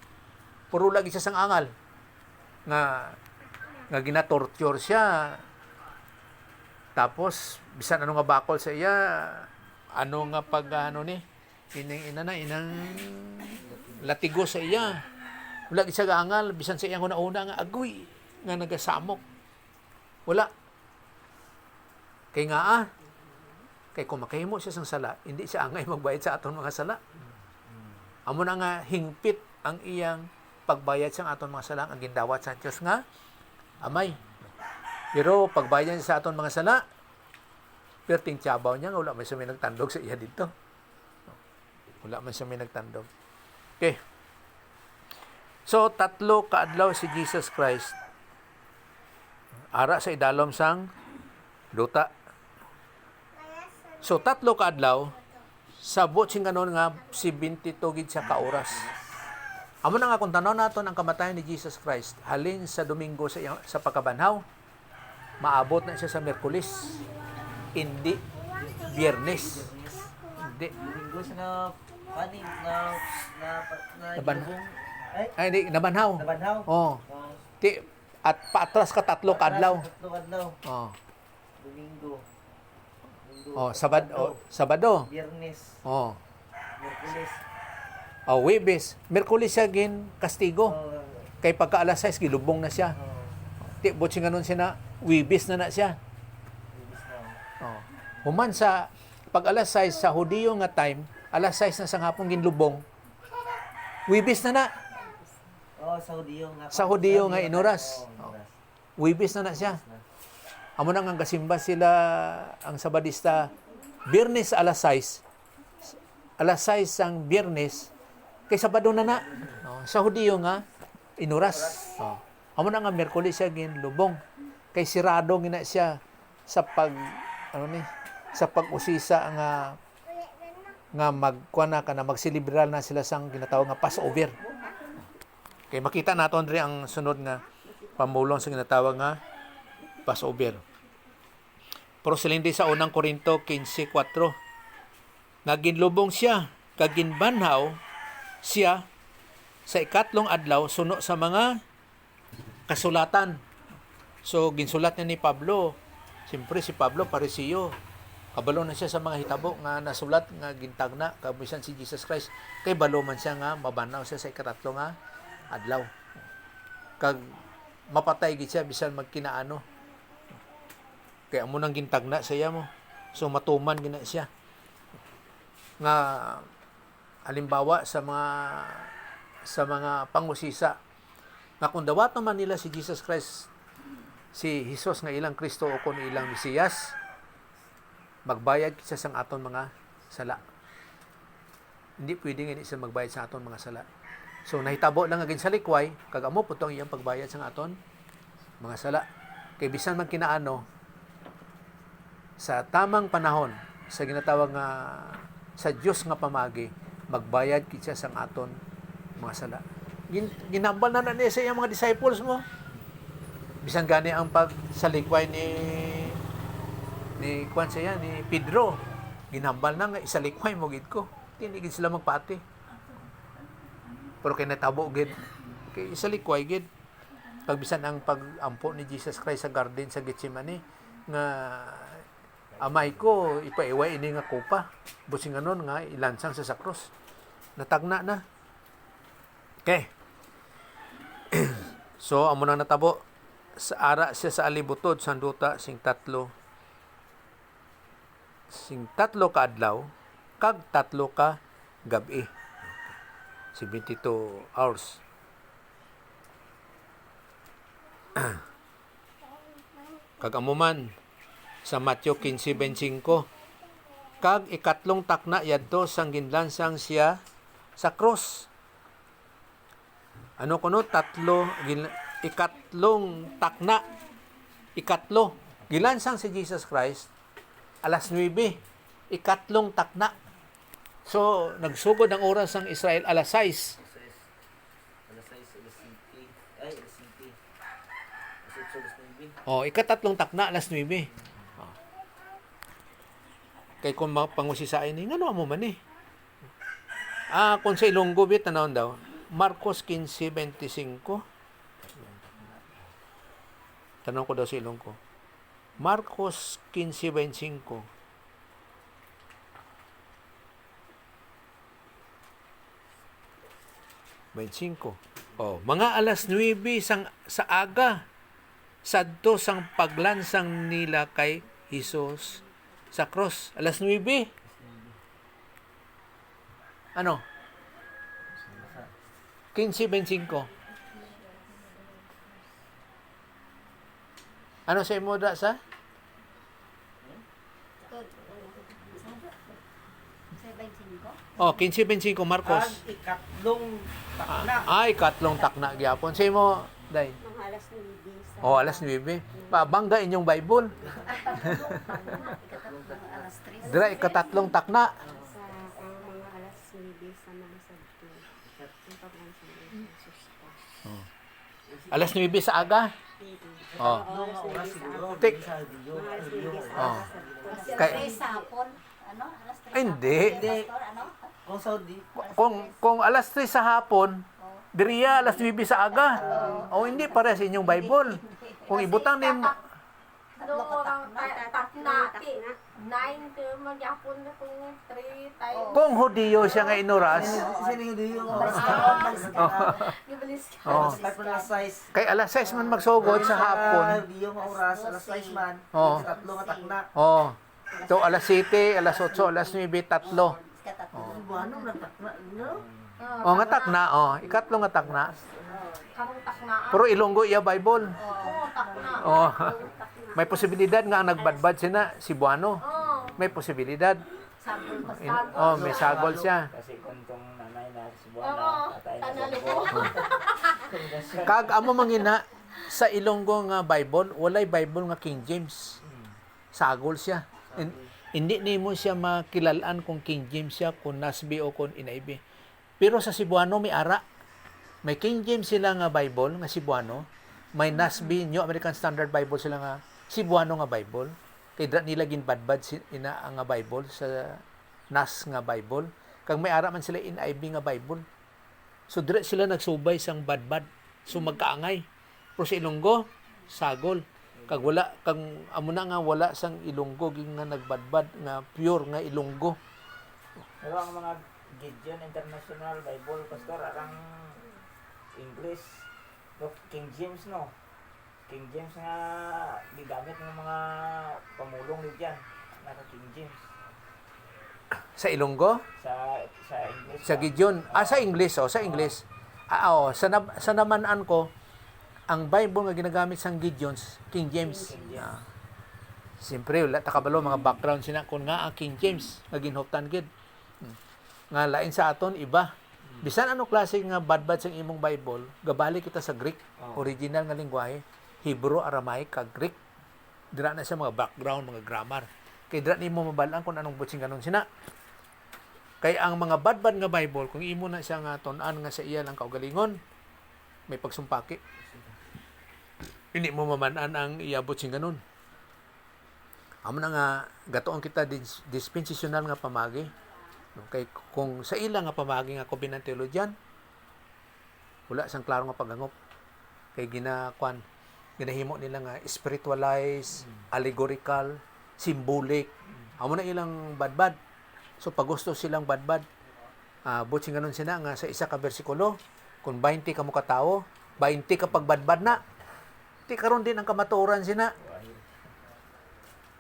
Puro lagi siya sang angal. Nga ginatorture siya. Tapos, bisan ano nga bakol sa iya, inang latigo sa iya. Wala siya gaangal, bisan sa iyang una-una nga agoy, nga nagasamok. Wala. Kay kay kung makahimo siya sang sala, hindi siya angay magbayad sa aton mga sala. Amo na nga hingpit ang iyang pagbayad sa aton mga sala, ang gindawat sa Diyos nga amay. Pero pagbayad sa aton mga sala, perting tiyabaw niya, wala man siya may nagtandog sa iya dito. Wala man siya may nagtandog. Okay. So, 3 kaadlaw si Jesus Christ ara sa idalom sang luta. So, 3 kaadlaw, sabot sing ganon nga 72 gid sa kaoras. Amo na nga kung tanaw naton ang kamatayon ni Jesus Christ, halin sa Domingo sa pagkabanhaw, maabot na siya sa Miyerkules, hindi Biyernes. Hindi. Linggo na paning na Nabanhaw. Ay, hindi, nabanhaw. Nabanhaw. Oh. At paatras ka 3 kaadlaw. 3 kadlaw. Oh. Domingo. Sabado. Biyernes. Oh. Miyerkules. Huwebes. Miyerkules siya gin kastigo. Kay pagka alas 6 gilubong na siya. Ti butsi nganon siya na Huwebes na siya. Oh. Human sa pag alas 6 sa Hudiyo nga time, alas 6 na sa hapon ginlubong. Huwebes na. Sa Hudiyo nga. Sa Hudiyo nga inuras. Huwebes na siya. Amo na nga kasimba sila ang Sabadista Biyernes alas 6. Alas 6 ang Biyernes kay Sabado na. Sa Hudiyo nga inuras. Amo na nga Miyerkules siya ginlubong. Kay sirado gina siya sa sa pag-usisa nga magsilibral na sila sang ginatawag nga Passover. Kay makita naton diri ang sunod nga pamulong sa ginatawag nga Passover. Pero silindi sa unang Korinto 15:4 nga ginlubong siya kag ginbanhaw siya sa ikatlong adlaw suno sa mga kasulatan. So ginsulat niya ni Pablo. Siyempre si Pablo Parisiyo. Kabalo na siya sa mga hitabo nga nasulat nga gintagna kabisan si Jesus Christ. Kay balo man siya nga mabanaw siya sa ikatatlo nga adlaw. Kag mapatay gid siya bisan magkinaano. Kaya amo nang gintagna sa iya mo. So matuman gina siya. Nga halimbawa sa mga pangusisa nga kung dawat naman nila si Jesus Christ, si Jesus nga ilang Kristo o kung ilang Mesiyas, magbayad siya sang aton mga sala. Hindi pwedeng hindi siya magbayad sa aton mga sala. So nahitabo lang agin sa likway, kag amo putong iyang pagbayad sa aton mga sala. Kay bisan man kinaano sa tamang panahon sa ginatawag nga sa Dios nga pamagi, magbayad kitsa sang aton mga sala. Ginambal na niya sa iyang mga disciples mo. Bisan gani ang pagsalikway ni Kwan siya, ni Pedro. Ginambal na nga, isalikway mo gid ko. Tinigid sila magpati. Pero kay natabo gid. Kay isalikway gid. Pagbisan ang pagampo ni Jesus Christ sa garden sa Gethsemane nga amay ko ipaiway ini nga kupa. Busing anon nga ilansang sa krus. Natagna na. Okay. So amo nang natabo sa ara siya sa alibutod sanduta sing tatlo ka adlaw kag tatlo ka gabi. 72 hours. Kag amo man sa Matthew 15:25 kag ikatlong takna yadto sang ginlansang siya sa cross. Ano kuno ikatlong takna. Ikatlo gilansang si Jesus Christ alas 9, ikatlong takna. So, nagsugod ang oras ng Israel alas 6. Alas 6, alas 7. Ay, alas 7. Alas 8, alas 9. Oh, ikatatlong takna alas 9. Oh. Kay kung pangusisain ni ngano mo man eh. Kung sa Ilonggo bit tanawon daw, Marcos 15:25. Tanong ko daw sa Ilonggo. Marcos 15:25. Oh, mga alas 9 sa aga sadto sang paglansang nila kay Jesus sa cross. Alas 9. Ano? 15:25. Ano sa imo da sa? 75? Oh, 15:25 Marcos. Ang ikatlong takna. Ikatlong takna gyapon. Sa imo, day. Mga alas 9 sa... Oh, alas 9. Pabangga inyong Bible. Mga alas 3 Dira ikatatlong takna. sa mga alas 9 sa mga sabto. Yung paglansang ni Jesus Christ. Alas 9 sa aga. Oh. Tatlong oras siguro. Tik. Sa Dio. Mga alas 9 sa Oh. sabto. Kay- Alas 3 sa hapon. Ano? Alas 3 Ay, hindi. Pastor, ano? Kung Saudi, Kung alas 3 sa hapon, diriya alas 9 sa aga. O hindi para sa inyong Bible. Kung ibutang ni Doon orang takna ti 9 to magyapon na kung 3 tayo. kung Hudiyo siya nga inuras, sino yung Dio yung oras Gibalis ka. oh, Start pa na alas 6. kay alas 6 man magsugod sa hapon. Dio yung oras, alas 6 man. Oo. Tatlong takna. Oh. So alas 7, alas 8, alas 9, tatlo. Ano na takna? No? Oh, nga takna, oh. Ikatlong nga takna. Karong taknaan. Pero Ilonggo iya Bible. Oo, takna. Oh. May posibilidad nga ang nagbadbad sina Cebuano. Oo. May posibilidad. Sabon pa Oh, may sagol siya. Kasi kung itong nanay na si Oo, Buwana, tatay na si tanalo ko. Buwana. Kag amo mangina sa Ilonggo nga Bible, walay Bible nga King James. Sagol siya. Hindi nimo siya makilalaan kung King James siya, kung Nasby o kung NIV. Pero sa Cebuano may ara. May King James sila nga Bible nga Cebuano, may Nasby, New American Standard Bible sila nga Cebuano nga Bible. Kay dra nila ginbadbad ina nga Bible sa NAS nga Bible. Kag may ara man sila NIV nga Bible. So dire sila nagsubay sang badbad. So magkaangay. Pero sa Ilonggo, sagol. Kag wala kag amo na nga wala sang Ilonggo ging nga nagbadbad nga pure nga Ilonggo. Pero ang mga Gideon International Bible, Pastor, arang English, no, King James, no? King James nga gigamit ng mga pamulong ni dyan. Naka King James. Sa Ilonggo, Sa English. sa Gideon, sa English, sa English. Sa namanan ko, ang Bible nga ginagamit sang Gideons, King James. King James. Siyempre, wala takabalo mga background sina kun nga ang King James nga ginhuptan gid. Nga lain sa aton iba. Bisan ano klase nga badbad sang imong Bible, gabali kita sa Greek, original nga lengguwahe, Hebrew, Aramaic, kag Greek. Dira na sa mga background, mga grammar. Kay dira nimo mabalaan kung anong butsing kanon sina. Kay ang mga badbad nga Bible, kung imo na siya nga tun-an nga sa iya lang kaugalingon, may pagsumpaki. Hindi mo mamanan ang iabot sing ganun. Amo na nga gatoon kita dispensational nga pamagi. No, kay kung sa ila nga pamagi nga covenant theologian, wala sang klaro nga pagangop. Kay ginahimo nila nga spiritualize, allegorical, symbolic. Amo na ilang badbad. So pag gusto silang badbad, butsing ganun sila nga sa isa ka bersikulo, kung 20 ka mo katao, 20 ka pagbadbad na. Di karon din ang kamatuoran sina.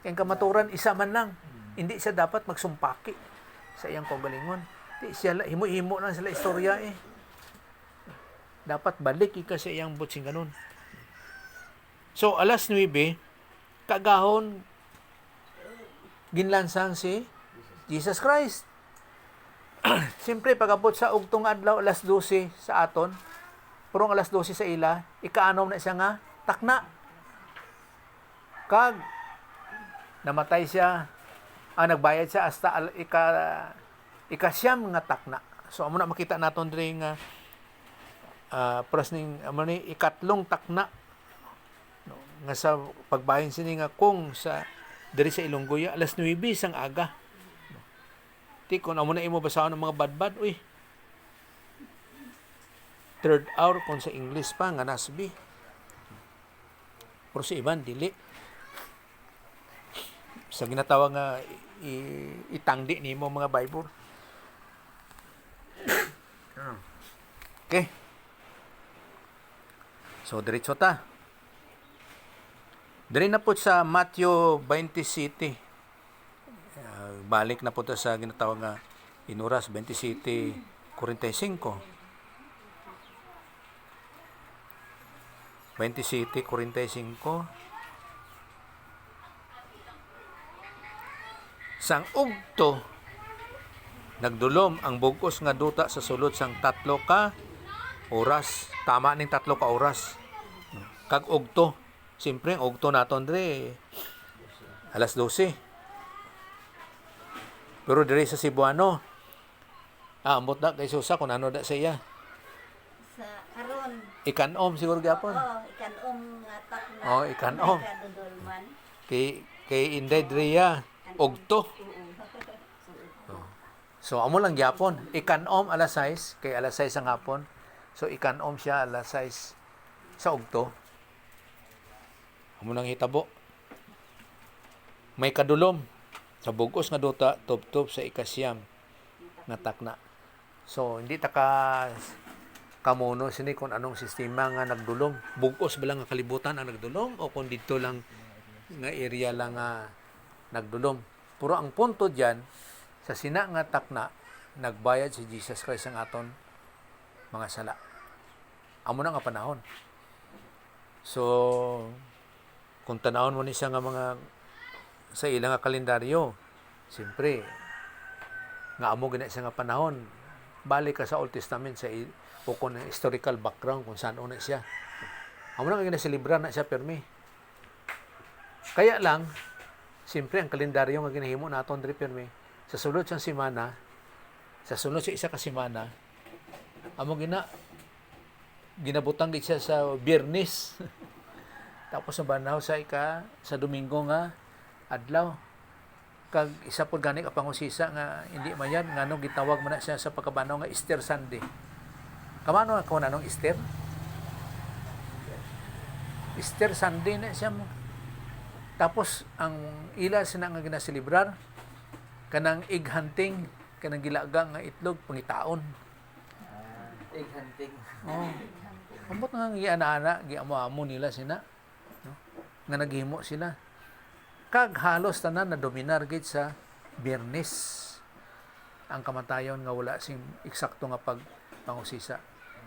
Ang kamatuoran isa man lang. Hindi siya dapat magsumpaki sa iyang kaugalingon. Di siya himo-himo lang sila istorya eh. Dapat balik ika sa iyang butsing ganun. So alas 9 kagahon ginlansang si Jesus Christ. Siyempre pagabot sa ugtong adlaw alas 12 sa aton, purong alas 12 sa ila, ikaanom na siya nga takna. Kag namatay siya, nagbayad siya hasta ikasyam nga takna. So amo na makita naton diri nga presning amo ni ikatlong takna, no, nga sa pagbahin sini nga kung sa diri sa Ilonggoya alas 9 sang aga. No. Ti kun amo na imo basahon ng mga badbad, uy. Third hour kung sa English pa nga nasbi. Pero sa iban dili. Sa ginatawag nga itangdi nimo mga Bible. Okay. So diretso ta. Diri na po sa Matthew 27. Balik na po ta sa ginatawag nga inuras 27:45. 27:45. Sang ugto nagdulom ang bugos nga duta sa sulod sang 3 ka oras. Tama ning 3 ka oras. Kag ugto, siyempre ang ugto naton dre alas 12. Pero diri sa Cebuano, ambot na kay Susa kung ano da sa iya. Sa karon. Ikanom siguro gyapon. Ikanom nga takna. Ikanom. Kadudulman. Kay Inday Drea ugto. So amo lang gyapon. Ikanom alas 6 kay alas 6 ang hapon. So ikanom siya alas 6 sa ugto. Amo nang hitabo. May kadulom sa bugos nga duta tub-tub sa ikasyam nga takna. So hindi ta kamuno sini kung anong sistema nga nagdulom. Bugos ba lang nga kalibutan ang nagdulom o kung dito lang nga area lang nga nagdulom. Puro ang punto diyan sa sina nga takna nagbayad si Jesus Christ ang aton mga sala. Amo na nga panahon. So kung tanawon mo ni siya nga mga sa ilang nga kalendaryo, siyempre nga amo gina siya nga panahon, balik ka sa Old Testament sa ukon ng historical background kung saan una siya. Amo na nga ginaselebrar na siya permi. Kaya lang, siyempre ang kalendaryo nga ginahimo naton diri permi, sa sulod sang semana, sa sunod sa isa ka semana, amo ginabutang gid siya sa Biyernes. Tapos nabanaw sa Domingo nga adlaw. Kag isa po gani kapangusisa nga hindi mayan nganong gitawag man na siya sa pagkabanaw nga Easter Sunday. Kamano ako nanong Easter? Easter Sunday na siya mo. Tapos ang ila sina nga ginaselebrar kanang egg hunting, kanang gilaga nga itlog pangitaon. Egg hunting. Oh. Ambot nga giana-ana, giamo-amo nila sina. No? Nga naghimo sila. Kag halos tanan na dominar gid sa Biyernes. Ang kamatayon nga wala sing eksakto nga pangusisa.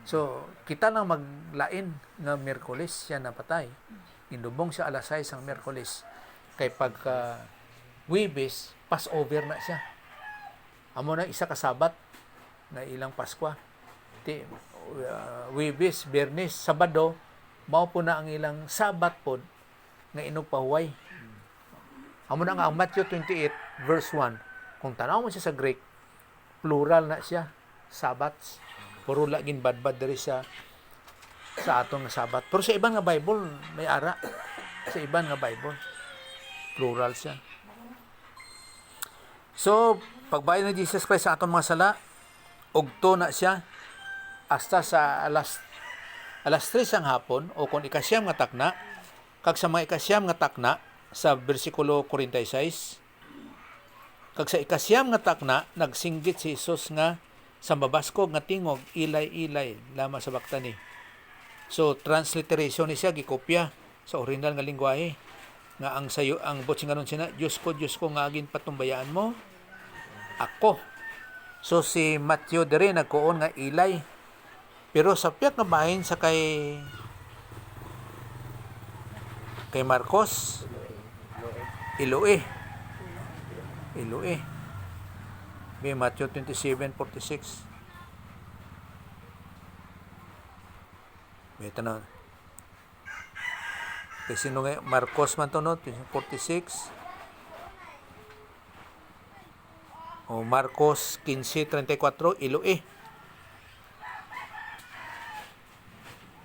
So, kita lang maglain nga Miyerkules siya napatay. Indubong siya alas 6 ang Miyerkules. Kay pagka Huwebes, Passover na siya. Amo na isa ka Sabat na ilang Paskwa. Huwebes, Biyernes, Sabado, mao po na ang ilang Sabat pod nga inugpahuway. Amo na nga ang Matthew 28 verse 1. Kung tanaw mo siya sa Greek, plural na siya, Sabbats. Puro laging badbad diri sa atong nga Sabat. Pero sa ibang nga Bible, may ara. Sa ibang nga Bible, plural siya. So, pagbayan ni Jesus Christ sa atong mga sala, ugto na siya hasta sa alas 3 ang hapon o kung ikasyam nga takna, kag sa mga ikasyam nga takna sa bersikulo 46, kag sa ikasyam nga takna nagsinggit si Jesus nga sa mabaskog nga tingog ilay-ilay lamang sa baktani. So transliteration ni siya gikopya sa original nga lengguwahe nga ang sayo ang botsinganon siya Diyos ko nga agin patumbayaan mo ako. So si Matthew diri nagkuon nga ilay. Pero sa piyak nga bahin sa kay Marcos Iloe. May Matthew 27:46. May tanong. Kasi nung Marcos man to no, 46. O Marcos 15:34,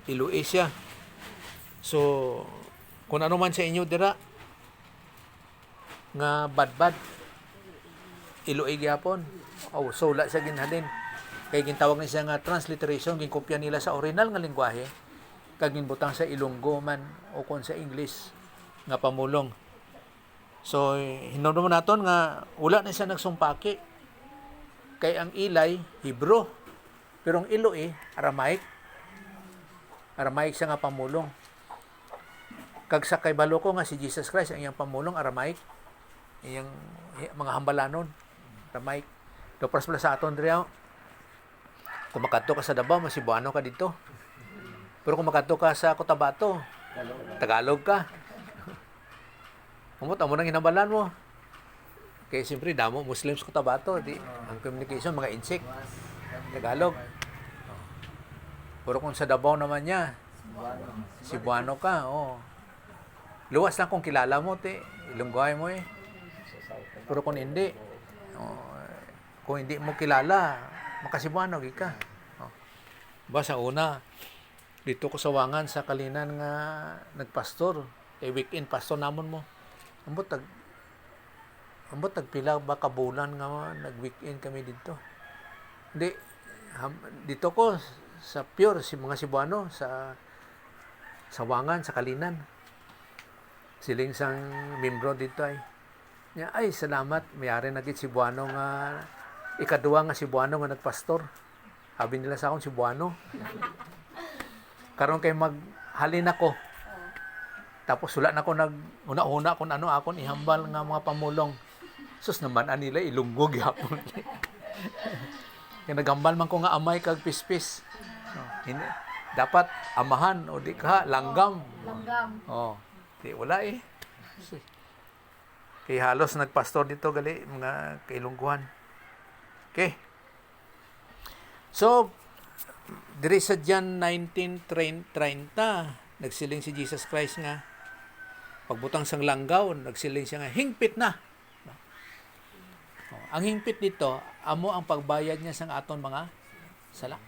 Iloe siya. So, kung ano man sa inyo dira nga badbad Iloe gyapon. Oh, so wala siya ginhalin. Kay gintawag ni siya nga transliteration, ginkopya nila sa original nga lengguwahe kag ginbutang sa Ilonggo man o kon sa English nga pamulong. So hinumdum naton nga wala na siya nagsumpaki. Kay ang ilay Hebro, pero ang Iloe Aramaic siya nga pamulong. Kag sa kay baloko nga si Jesus Christ ang iyang pamulong Aramaic, iyang mga hambalanon Aramaic. Dopras pala sa aton diri. Kung makadto ka sa Davao, Cebuano ka dito. Pero kung makadto ka sa Cotabato, Tagalog ka. Amo nang hinabalan mo. Kaya siyempre damo Muslims Cotabato, di ang communication mga insect Tagalog. Pero kung sa Davao naman niya, Cebuano ka, oh. Luwas lang kung kilala mo, Ilonggoy mo eh. Pero kung hindi, kung hindi mo kilala, makasibuano ka. Sa una, dito ko sa Wangan, sa Kalinan nga nagpastor, weekend pastor namon mo. Ambot tagpila ba kabulan nga nag-weekend kami dito. Hindi, dito ko sa pure, si mga Cebuano, sa Wangan, sa Kalinan. Siling sang membro dito ay salamat, mayari na gid Cebuano nga ikaduwa nga Cebuano nga nagpastor. Sabi nila sa akong Cebuano. Karon kay maghalin ako. Tapos wala na ko una-una kung ano akon ihambal nga mga pamulong. Sus naman anila Ilonggo gyapon. Kaya nagambal man ko nga amay kag pispis. Dapat amahan o di ka langgam. Oh, di wala eh. Kay halos nagpastor dito gali mga kailungguhan. Okay. So, diri sa John 19:30, nagsiling si Jesus Christ nga pagbutang sang langgaw, nagsiling siya nga hingpit na. Ang hingpit dito, amo ang pagbayad niya sa aton mga sala.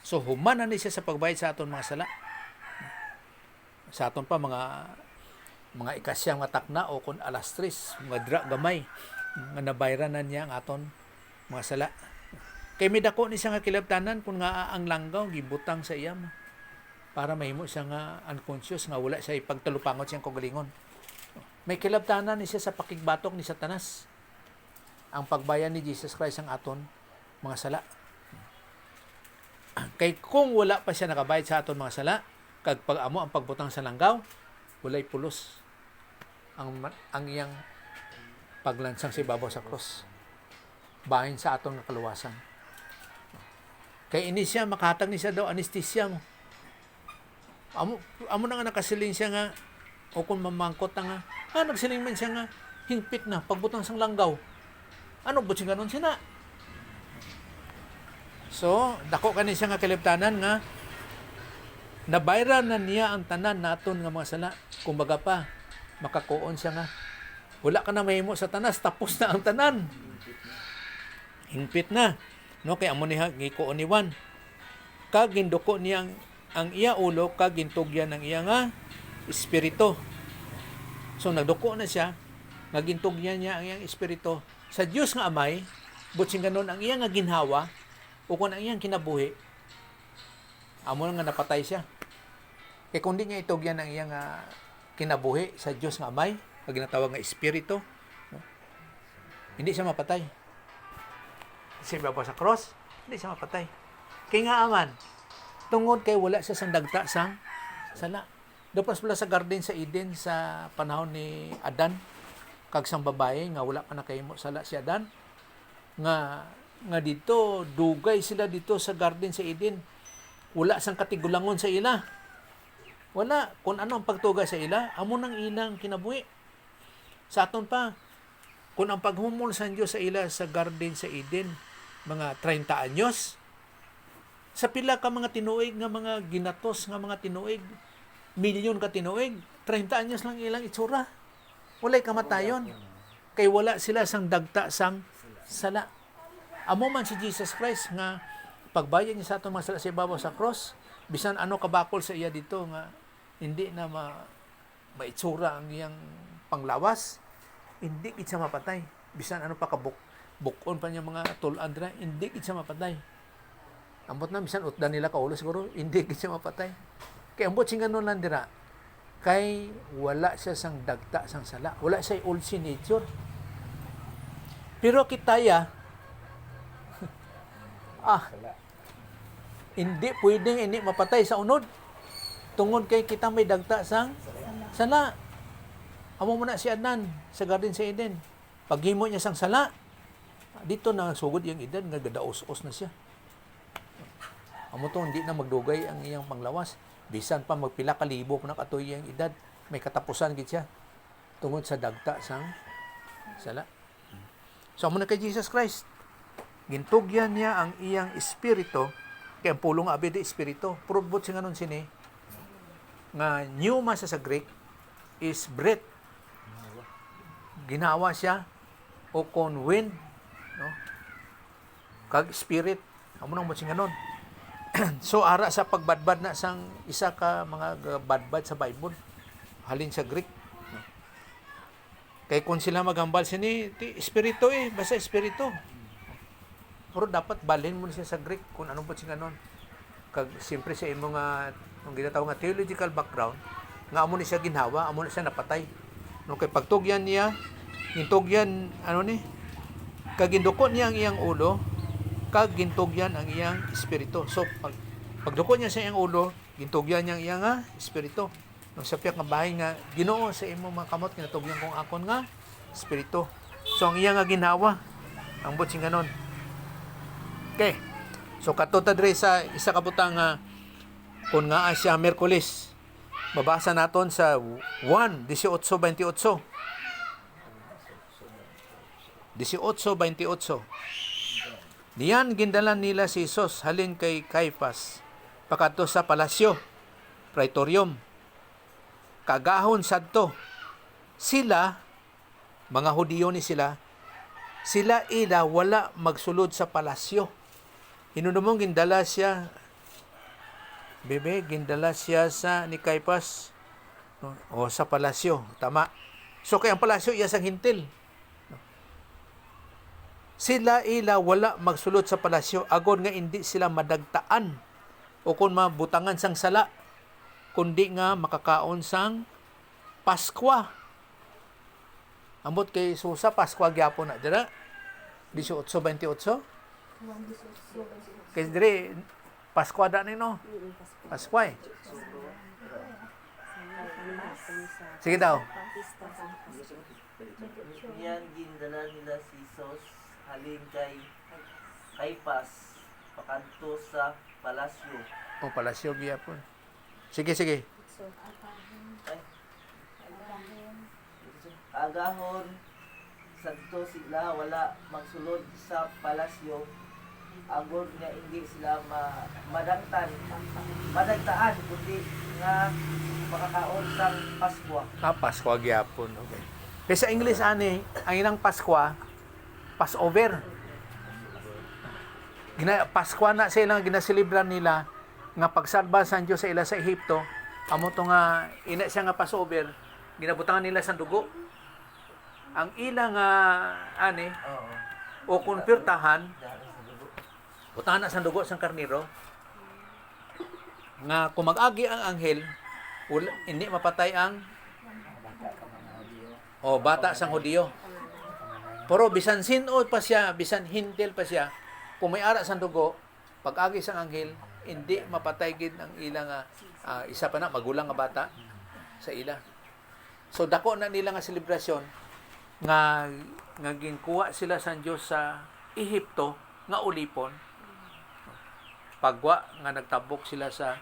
So, human na ni siya sa pagbayad sa aton mga sala. Sa aton pa mga ikasyang matakna o kun alas 3 mga dra gamay nga nabayranan niya ang aton mga sala. Kay may dako ni siya nga kilabtanan kung nga ang langgaw gibutang sa iyam para mahimo siya nga unconscious nga wala siya ipagtalupangot siyang kagalingon. May kilabtanan ni siya sa pakigbatok ni Satanas. Ang pagbayan ni Jesus Christ ang aton mga sala. Kay kung wala pa siya nakabayad sa aton mga sala, kag pag-amo ang pagbutang sa langgaw, walay pulos ang iyang paglansang sa ibabaw sa cross. Bahin sa aton nga kaluwasan. Kay ini siya makahatag ni siya daw anesthesia mo. Amo na nga nakasiling siya nga o kung mamangkot na nga, nagsiling man siya nga hingpit na pagbutang sang langgaw. Ano butsing ganon siya na? So, dako kani siya nga kaliptanan nga nabayran na niya ang tanan naton nga mga sala. Kumbaga pa, makakuon siya nga. Wala ka na mahimo sa tanas, tapos na ang tanan. Hingpit na. No, kay amo niya gikuon ni Juan. Kag ginduko niya ang iya ulo, kag gintugyan ng iya nga espiritu. So nagduko na siya, nagintugyan niya ang iyang espiritu sa Dios nga Amay, butsing ganon ang iya nga ginhawa o kung ang iyang kinabuhi. Amo nga napatay siya. Kay kung di niya itugyan ang iyang kinabuhi sa Dios nga Amay, ang ginatawag nga espiritu, no? Hindi siya mapatay. Siya ba sa cross? Hindi siya mapatay. Kaya nga aman, tungod kay wala siya sang dagta sang sala. Dapas pala sa garden sa Eden sa panahon ni Adan, kag sang babae nga wala pa nakahimo sala si Adan, nga dito dugay sila dito sa garden sa Eden. Wala sang katigulangon sa ila. Wala kung ano ang pagtugay sa ila, amo nang ilang kinabuhi. Sa aton pa, kung ang paghumol sa Dios sa ila sa garden sa Eden, mga 30 anyos, sa pila ka mga tinuig nga mga ginatos nga mga tinuig, milyon ka tinuig, 30 anyos lang ilang itsura. Walay kamatayon. Kay wala sila sang dagta sang sala. Amo man si Jesus Christ nga pagbayad niya sa atong mga sala sa ibabaw sa cross, bisan ano kabakol sa iya dito nga hindi na maitsura ang iyang panglawas, hindi gid siya mapatay. Bisan ano pa bukon pa niya mga tulan dira, hindi gid siya mapatay. Ambot na bisan utdan nila kaulo siguro, hindi gid siya mapatay. Kay ambot sing ganon lang dira. Kay wala siya sang dagta sang sala, wala siya old sin nature. Pero kitaya hindi pwedeng ini mapatay sa unod. Tungod kay kita may dagta sang sala. Amo mo na si Adnan sa Garden sa Eden. Paghimo niya sang sala, dito na sugod yung edad nga gadaos-os na siya. Amo to hindi na magdugay ang iyang panglawas. Bisan pa magpila ka libo na katoy iyang edad, may katapusan gid siya tungod sa dagta sang sala. So amo na kay Jesus Christ. Gintugyan niya ang iyang espiritu, kay ang pulong nga abide espiritu. Purubot siya nganon sini nga pneuma sa Greek is breath. Ginawa siya o kon wind, no? Kag spirit. Amo nang mo sing ganon. So ara sa pagbadbad na sang isa ka mga badbad sa Bible halin sa Greek, no? Kay kung sila magambal sini ti espiritu basta espiritu. Pero dapat balhin mo siya sa Greek kung anong po siya ganon. Kag siyempre sa imo nga ang ginatawag nga theological background, nga amo ni siya ginhawa, amo ni siya napatay. No kay pagtugyan niya, gintugyan kag ginduko niya ang iyang ulo, kag gintugyan ang iyang espiritu. So pagduko niya sa iyang ulo, gintugyan niya ang iyang espiritu. No sa piyak nga bahay nga Ginoo sa imo mga kamot kinatugyan kong akon nga espiritu. So ang iyang nga ginhawa, ang bot sing ganon. Okay. So katutad dre sa isa ka butang kung nga siya Miyerkules. Babasa naton sa 1:18-28. 18:28. Diyan gindalan nila si Jesus halin kay Caiphas pakato sa palasyo, praetorium. Kagahon sadto. Sila mga Hudiyo ni sila ila wala magsulod sa palasyo. Hinunumong gindala siya sa ni Caiphas No? O sa palasyo, tama. So kay ang palasyo iya sang hintil. No? Sila ila wala magsulod sa palasyo agon nga hindi sila madagtaan o kung mabutangan sang sala kundi nga makakaon sang Paskwa. Ambot kay Susa Paskwa gyapon na dira 18:28. Kay dire Paskwa da ni no. Paskwa. Sige daw. Yan gindala nila si Sos halin kay Kaypas pakanto sa palasyo. O palasyo gyapon. Sige. Ay. Agahon sadto sila wala magsulod sa palasyo agod nga hindi sila madagtaan kundi nga makakaon sang Paskwa. Paskwa gyapon. Okay. Kaya sa English ani, ang ilang Paskwa, Passover. Paskwa na sa ilang ginaselebrar nila nga pagsalba sa Diyos sa ila sa Ehipto, amo to nga ina siya nga Passover, ginabutangan nila sa dugo. Ang ilang ani Oo. o konpirtahan, Dahil sa dugo. butangan na sa dugo sang karniro nga kung mag-agi ang anghel, hindi mapatay ang bata sang Hudiyo. Pero bisan sino pa siya, bisan hintil pa siya, kung may ara sang dugo, pag-agi sang anghel, hindi mapatay gid ang ilang isa pa na magulang nga bata sa ila. So dako na nila nga selebrasyon nga ginkuha sila sa Dios sa Ehipto nga ulipon. Pagwa nga nagtabok sila sa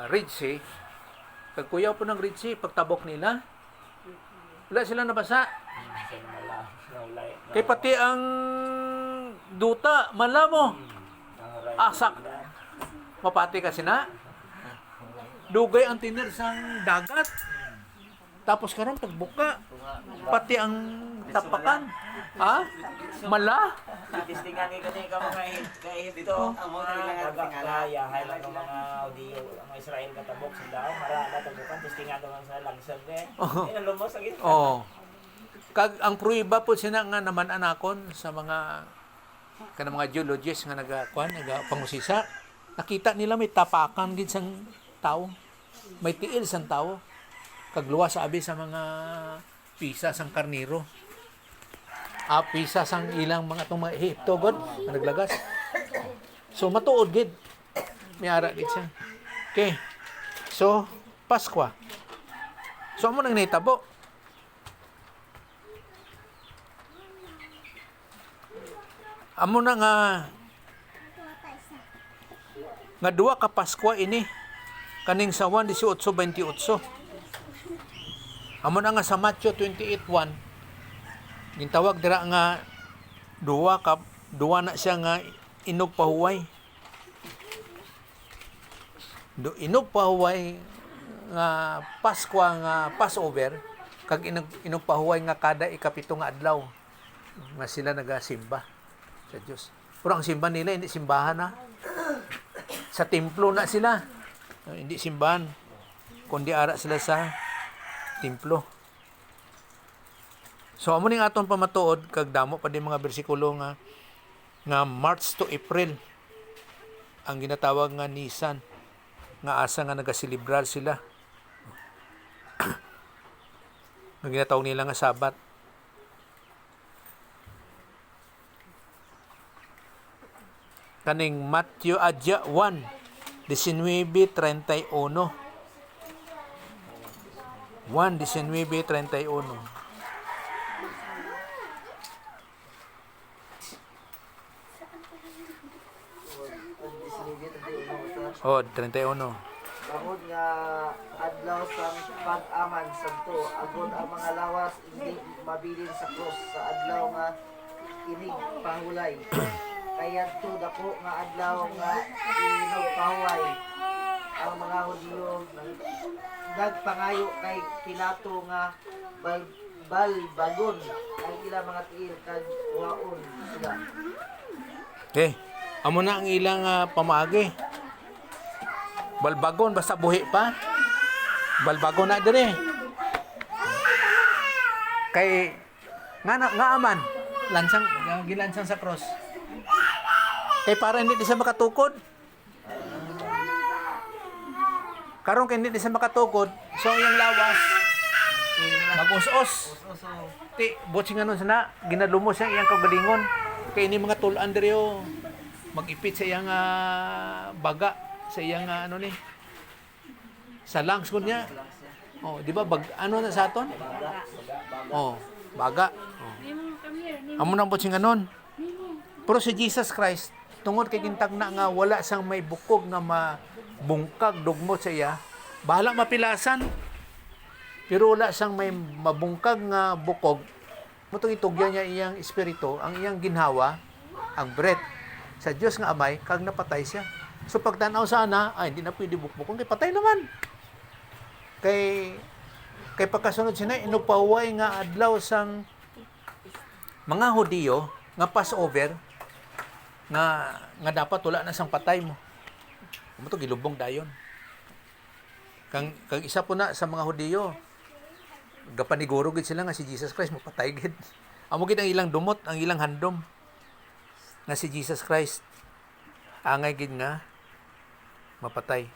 Red Sea. Pagkuyaw po ng Red Sea, pagtabok nila, wala sila nabasa. Kay pati ang duta, malamo. Asak. Mapati kasi na. Dugay ang tiner sang dagat. Tapos karon pagbuka, pati ang tapakan. Ha? Mala? Tistingan ni kani ka mga dito ang mga gagakaya hay lang ng mga Hudiyo ang Israel katabok sa daw marala tabukan tistingan daw sa lagsad eh lumos ang ito. Oh. Kag ang pruiba po sina nga naman anakon sa mga kanang mga geologists nga nagapangusisa. Nakita nila may tapakan gid sang tao. May tiil sang tao. Kag luwas abi sa mga pisa sang karniro. Pisa sang ilang mga itong mga Ehipto god na naglagas. So matuod gid. May ara gid siya. Okay. So Paskwa. So amo nang nahitabo. Amo na nga duwa ka Paskwa ini kaning sa 1:18:28. Amo na nga sa Matthew 28:1 gintawag dira nga duwa na siya nga inog pahuway. Inog pahuway nga Paskwa nga Passover kag inog pahuway nga kada ikapito nga adlaw nga sila nagasimba sa Dios. Pero ang simbahan nila hindi simbahan na. Sa templo na sila. Hindi simbahan kundi ara sila sa templo. So amo ning aton pamatuod kag damo pa din mga bersikulo nga March to April ang ginatawag nga Nisan nga asa nga nagaselebrar sila. Ang ginatawag nila nga Sabat. Kaning Matthew 1:19-31. 1:19-31. Oh, 31. Bangod nga adlaw sa pag-aman sabto agod ang mga lawas hindi mabilin sa cross sa adlaw nga inig pahulay. Kaya to dako nga adlaw nga inog pahuway ang mga Hudiyo nagpangayo kay Pilato nga balbagon ang ilang mga tiil kag waon sila. Okay. Amo na ang ilang pamaagi. Balbagon basta buhi pa. balbago na dire. Kay nga aman lansang gilansang sa cross. Kay para hindi di siya makatukod. Karon kay hindi di siya makatukod, so yung lawas mag-us-us. Ti botsing anon sana ginalumos siya iyang kagalingon. Kay ini mga tulan dire mag-ipit sa iyang baga, sa iyang ano ni sa lungs ko niya. Oh, di ba ano na sa aton? Oh, baga. Oh. Amo nang botsing anon. Pero si Jesus Christ tungod kay gintag na nga wala sang may bukog nga mabungkag dugmot sa iya, bahala mapilasan. Pero wala sang may mabungkag nga bukog, mutong itugya niya iyang espiritu, ang iyang ginhawa, ang breath sa Dios nga Amay, kag napatay siya. So pagtanaw sana, ay hindi na pwede bukbukon, kay patay naman. Kay pagkasunod siya inupaway nga adlaw sang mga Hudiyo nga Passover nga dapat wala na sang patay mo. Mo to gilubong dayon. Kang isa po na sa mga Hudiyo, gapaniguro gid sila nga si Jesus Christ mapatay gid. Amo gid ang ilang dumot, ang ilang handom nga si Jesus Christ angay gid nga mapatay.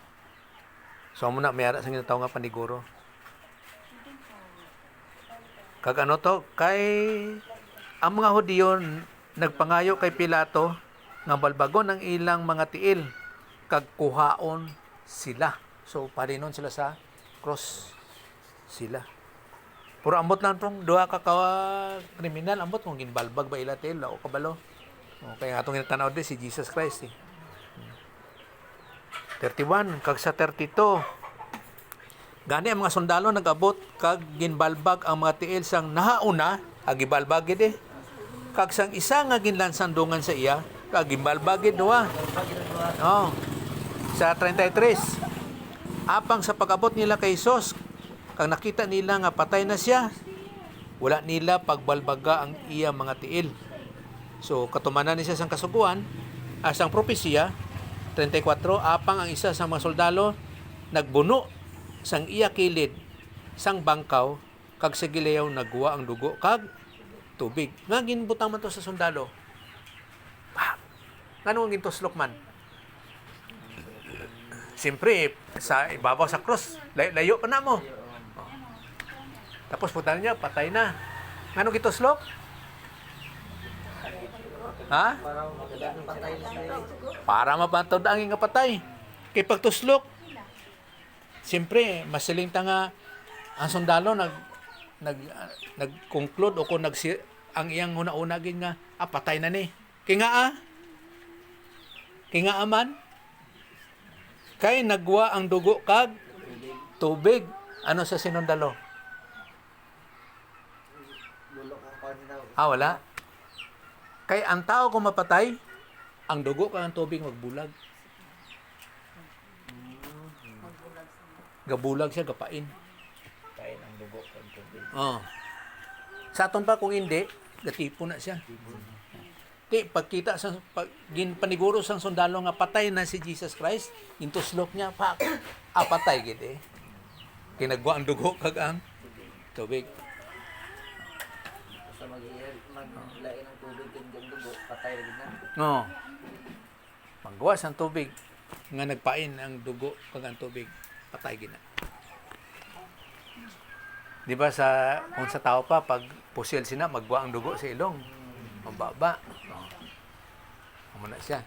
So amo na mayara sa tawo nga paniguro. Kag ano to kay ang mga Hudiyo nagpangayo kay Pilato nga balbagon ang ilang mga tiil kag kuhaon sila. So parinon sila sa cross sila. Puro ambot lang tong duha ka kriminal, ambot kung ginbalbag ba ila tiil o kabalo. Okay, atong tanaw di si Jesus Christ. 31 kag sa 32. Gani ang mga sundalo nagabot kag ginbalbag ang mga tiil sang nahauna, agibalbag gid kag sang isa nga ginlansan dungan sa iya, kag ginbalbag gid duha. Oh. Sa 33. Apang sa pag-abot nila kay Jesus, kag nakita nila nga patay na siya, wala nila pagbalbaga ang iya mga tiil. So katumanan ni siya sang kasuguan, sang propesya 34, apang ang isa sa mga soldado nagbuno sang iya kilid sang bangkaw kag sa gilayaw nagwa ang dugo kag tubig. Nga ginbutang man to sa sundalo. Ngano ang gintuslok man? Siyempre, sa ibabaw sa cross, layo pa na mo. Tapos putan niya, patay na. Ngano gituslok? Ha? Para mapantod ang nga patay. Kay pagtuslok, siyempre, masiling nga ang sundalo nag-conclude o kung ang iyang una-una gin nga, patay na ni. Kaya nga man, kay nagwa ang dugo kag tubig. Ano sa sinundalo? Wala. Kay ang tao kung mapatay, ang dugo kag ang tubig magbulag. Gabulag siya, gapain. Kain ang dugo kag tubig. Sa aton pa kung hindi, gatipo na siya. Pagkita sa paniguro sang sundalo nga patay na si Jesus Christ, intuslok niya, patay gid Kinagwa ang dugo kag ang tubig. Basta maglain ng tubig kung dugo, patay rin na. No. Manggawas ang tubig nga nagpain ang dugo kag ang tubig, patay gid na. Di ba kung sa tao pa pag pusil sina magwa ang dugo sa ilong, mababa. Amo na siya.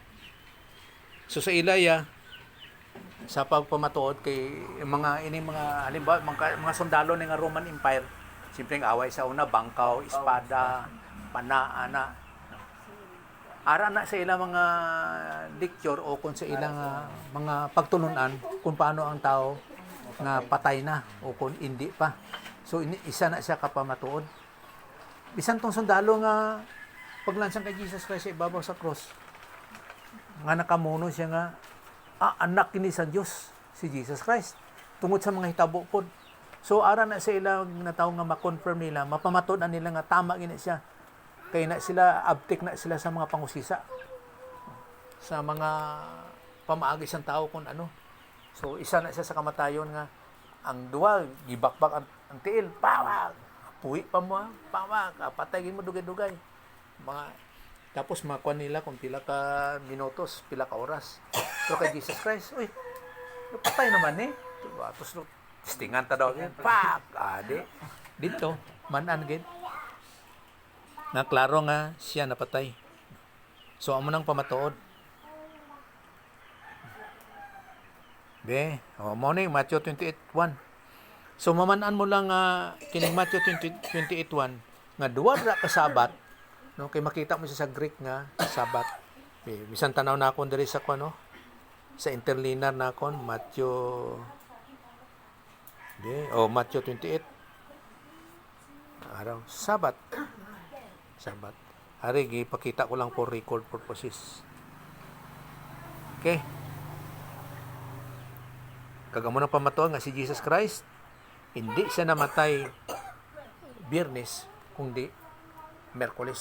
So sa ilaya sa pagpamatuod kay mga halimbawa mga sundalo ng Roman Empire, simpleng away sa una, bangkaw, espada, ana. Ara na sa ilang mga lecture o kung sa ilang mga pagtulunan kung paano ang tao nga patay na o kung hindi pa. So isa na siya kapamatuod. Bisan tong sundalo nga paglansang kay Jesus Christ sa ibabaw sa cross, nga nakamuno siya nga anak kini sa Dios si Jesus Christ tungod sa mga hitabo pod. So ara na sa ilang na tawo nga ma-confirm nila, mapamatud nila nga tama gini siya. Kay na sila abtik na sila sa mga pangusisa, sa mga pamaagi sang tao kung ano. So isa na siya sa kamatayon nga ang duwa gibakbak ang tiil, pawag. Puwi pa mo, pawag, patay mo dugay-dugay. Mga tapos makuha nila kung pila ka minutos, pila ka oras. Pero kay Jesus Christ, uy, patay naman eh. Diba? Tapos tistingan ta daw yan. Pak! Adi. Dito, manan gid. Nga klaro nga siya napatay. So amo nang pamatuod. Be, mo ni Matthew 28:1. So mamanan mo lang kining Matthew 28:1 nga duwa ra ka Sabat, no, kay makita mo siya sa Greek nga Sabat. Bisan tanaw na ako diri sa kuno sa interlinear na kon Matthew Matthew 28 araw Sabat. Ari gipakita ko lang for record purposes. Okay. Kagamo na pamatuan nga si Jesus Christ hindi siya namatay Biyernes kundi Miyerkules.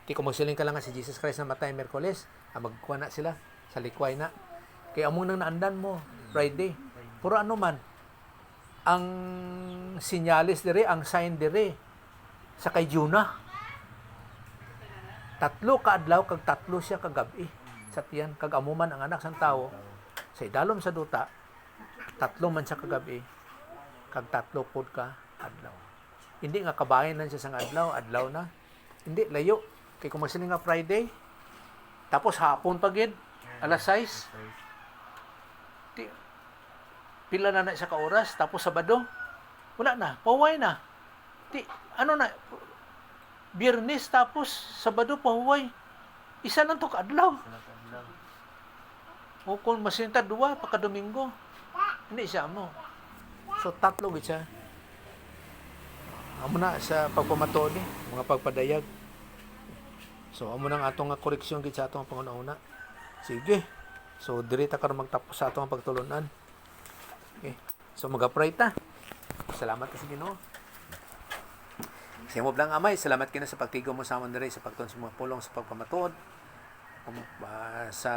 Di ko magsiling ka lang nga si Jesus Christ namatay Miyerkules, magkuha na sila sa likway na. Kaya among nang naandan mo Friday. Puro ano man ang sinyalis dire, ang sign dire sa kay Juna. 3 ka adlaw kag 3 siya kagabi sa tiyan kag amuman ang anak sang tawo sa idalom sa duta 3 man siya kagabi kag 3 pod ka adlaw. Hindi nga kabahin lang siya sang adlaw na. Hindi layo kay kung magsiling nga Friday tapos hapon pa gid alas 6. Pila na siya ka oras tapos Sabado wala na, pahuway na. Ano na Biyernes tapos Sabado pahuway. Isa lang to ka adlaw. O kung masinta 2 pagka Domingo. Hindi siya mo. So 3 gid siya. Amo na sa pagpamato ni mga pagpadayag. So amo nang atong nga koreksyon gid sa atong panguna-una. Sige. So diri ta karon magtapos sa atong pagtulunan. Okay. So mag-pray ta. Salamat sa Ginoo. Sa imo blang Amay, salamat kina sa pagtigo mo sa amon diri sa pagtuon sa mga pulong sa pagpamatuod sa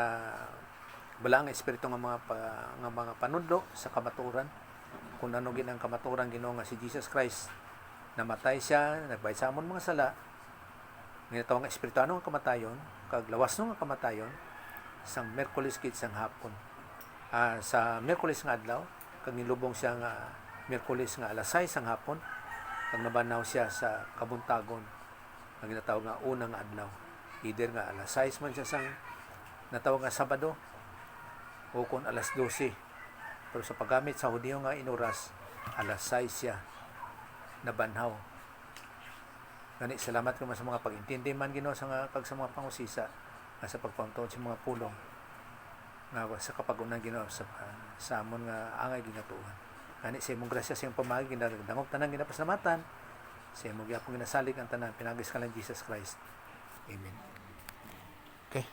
balang espiritu nga mga panudlo sa kamatuoran. Kung ano gid ang kamatuoran Ginoo nga si Jesus Christ namatay siya, nagbayad sa amon mga sala. Ginatawag nga espiritu ano nga kamatayon, kag lawas no nga kamatayon sang Miyerkules gid sang hapon. Sa Miyerkules nga adlaw, kag nilubong siya nga Miyerkules nga alas 6 sang hapon. Kag nabanaw siya sa kabuntagon ang ginatawag nga unang adlaw. Either nga alas 6 man siya sang natawag nga Sabado o kung alas 12. Pero sa paggamit sa Hudiyo nga inuras, alas 6 siya nabanhaw. Gani salamat ko sa mga pag-intindi man Ginoo sa kag sa mga pangusisa nga sa pagpangtod sa mga pulong nga sa kapagunan Ginoo sa amon nga angay ginatuan. Ani sa imong grasya sa imong pamagi ginadangog tanan ginapasalamatan sa imong gyapon ginasalig ang tanan pinagis ka lang Jesus Christ. Amen. Okay.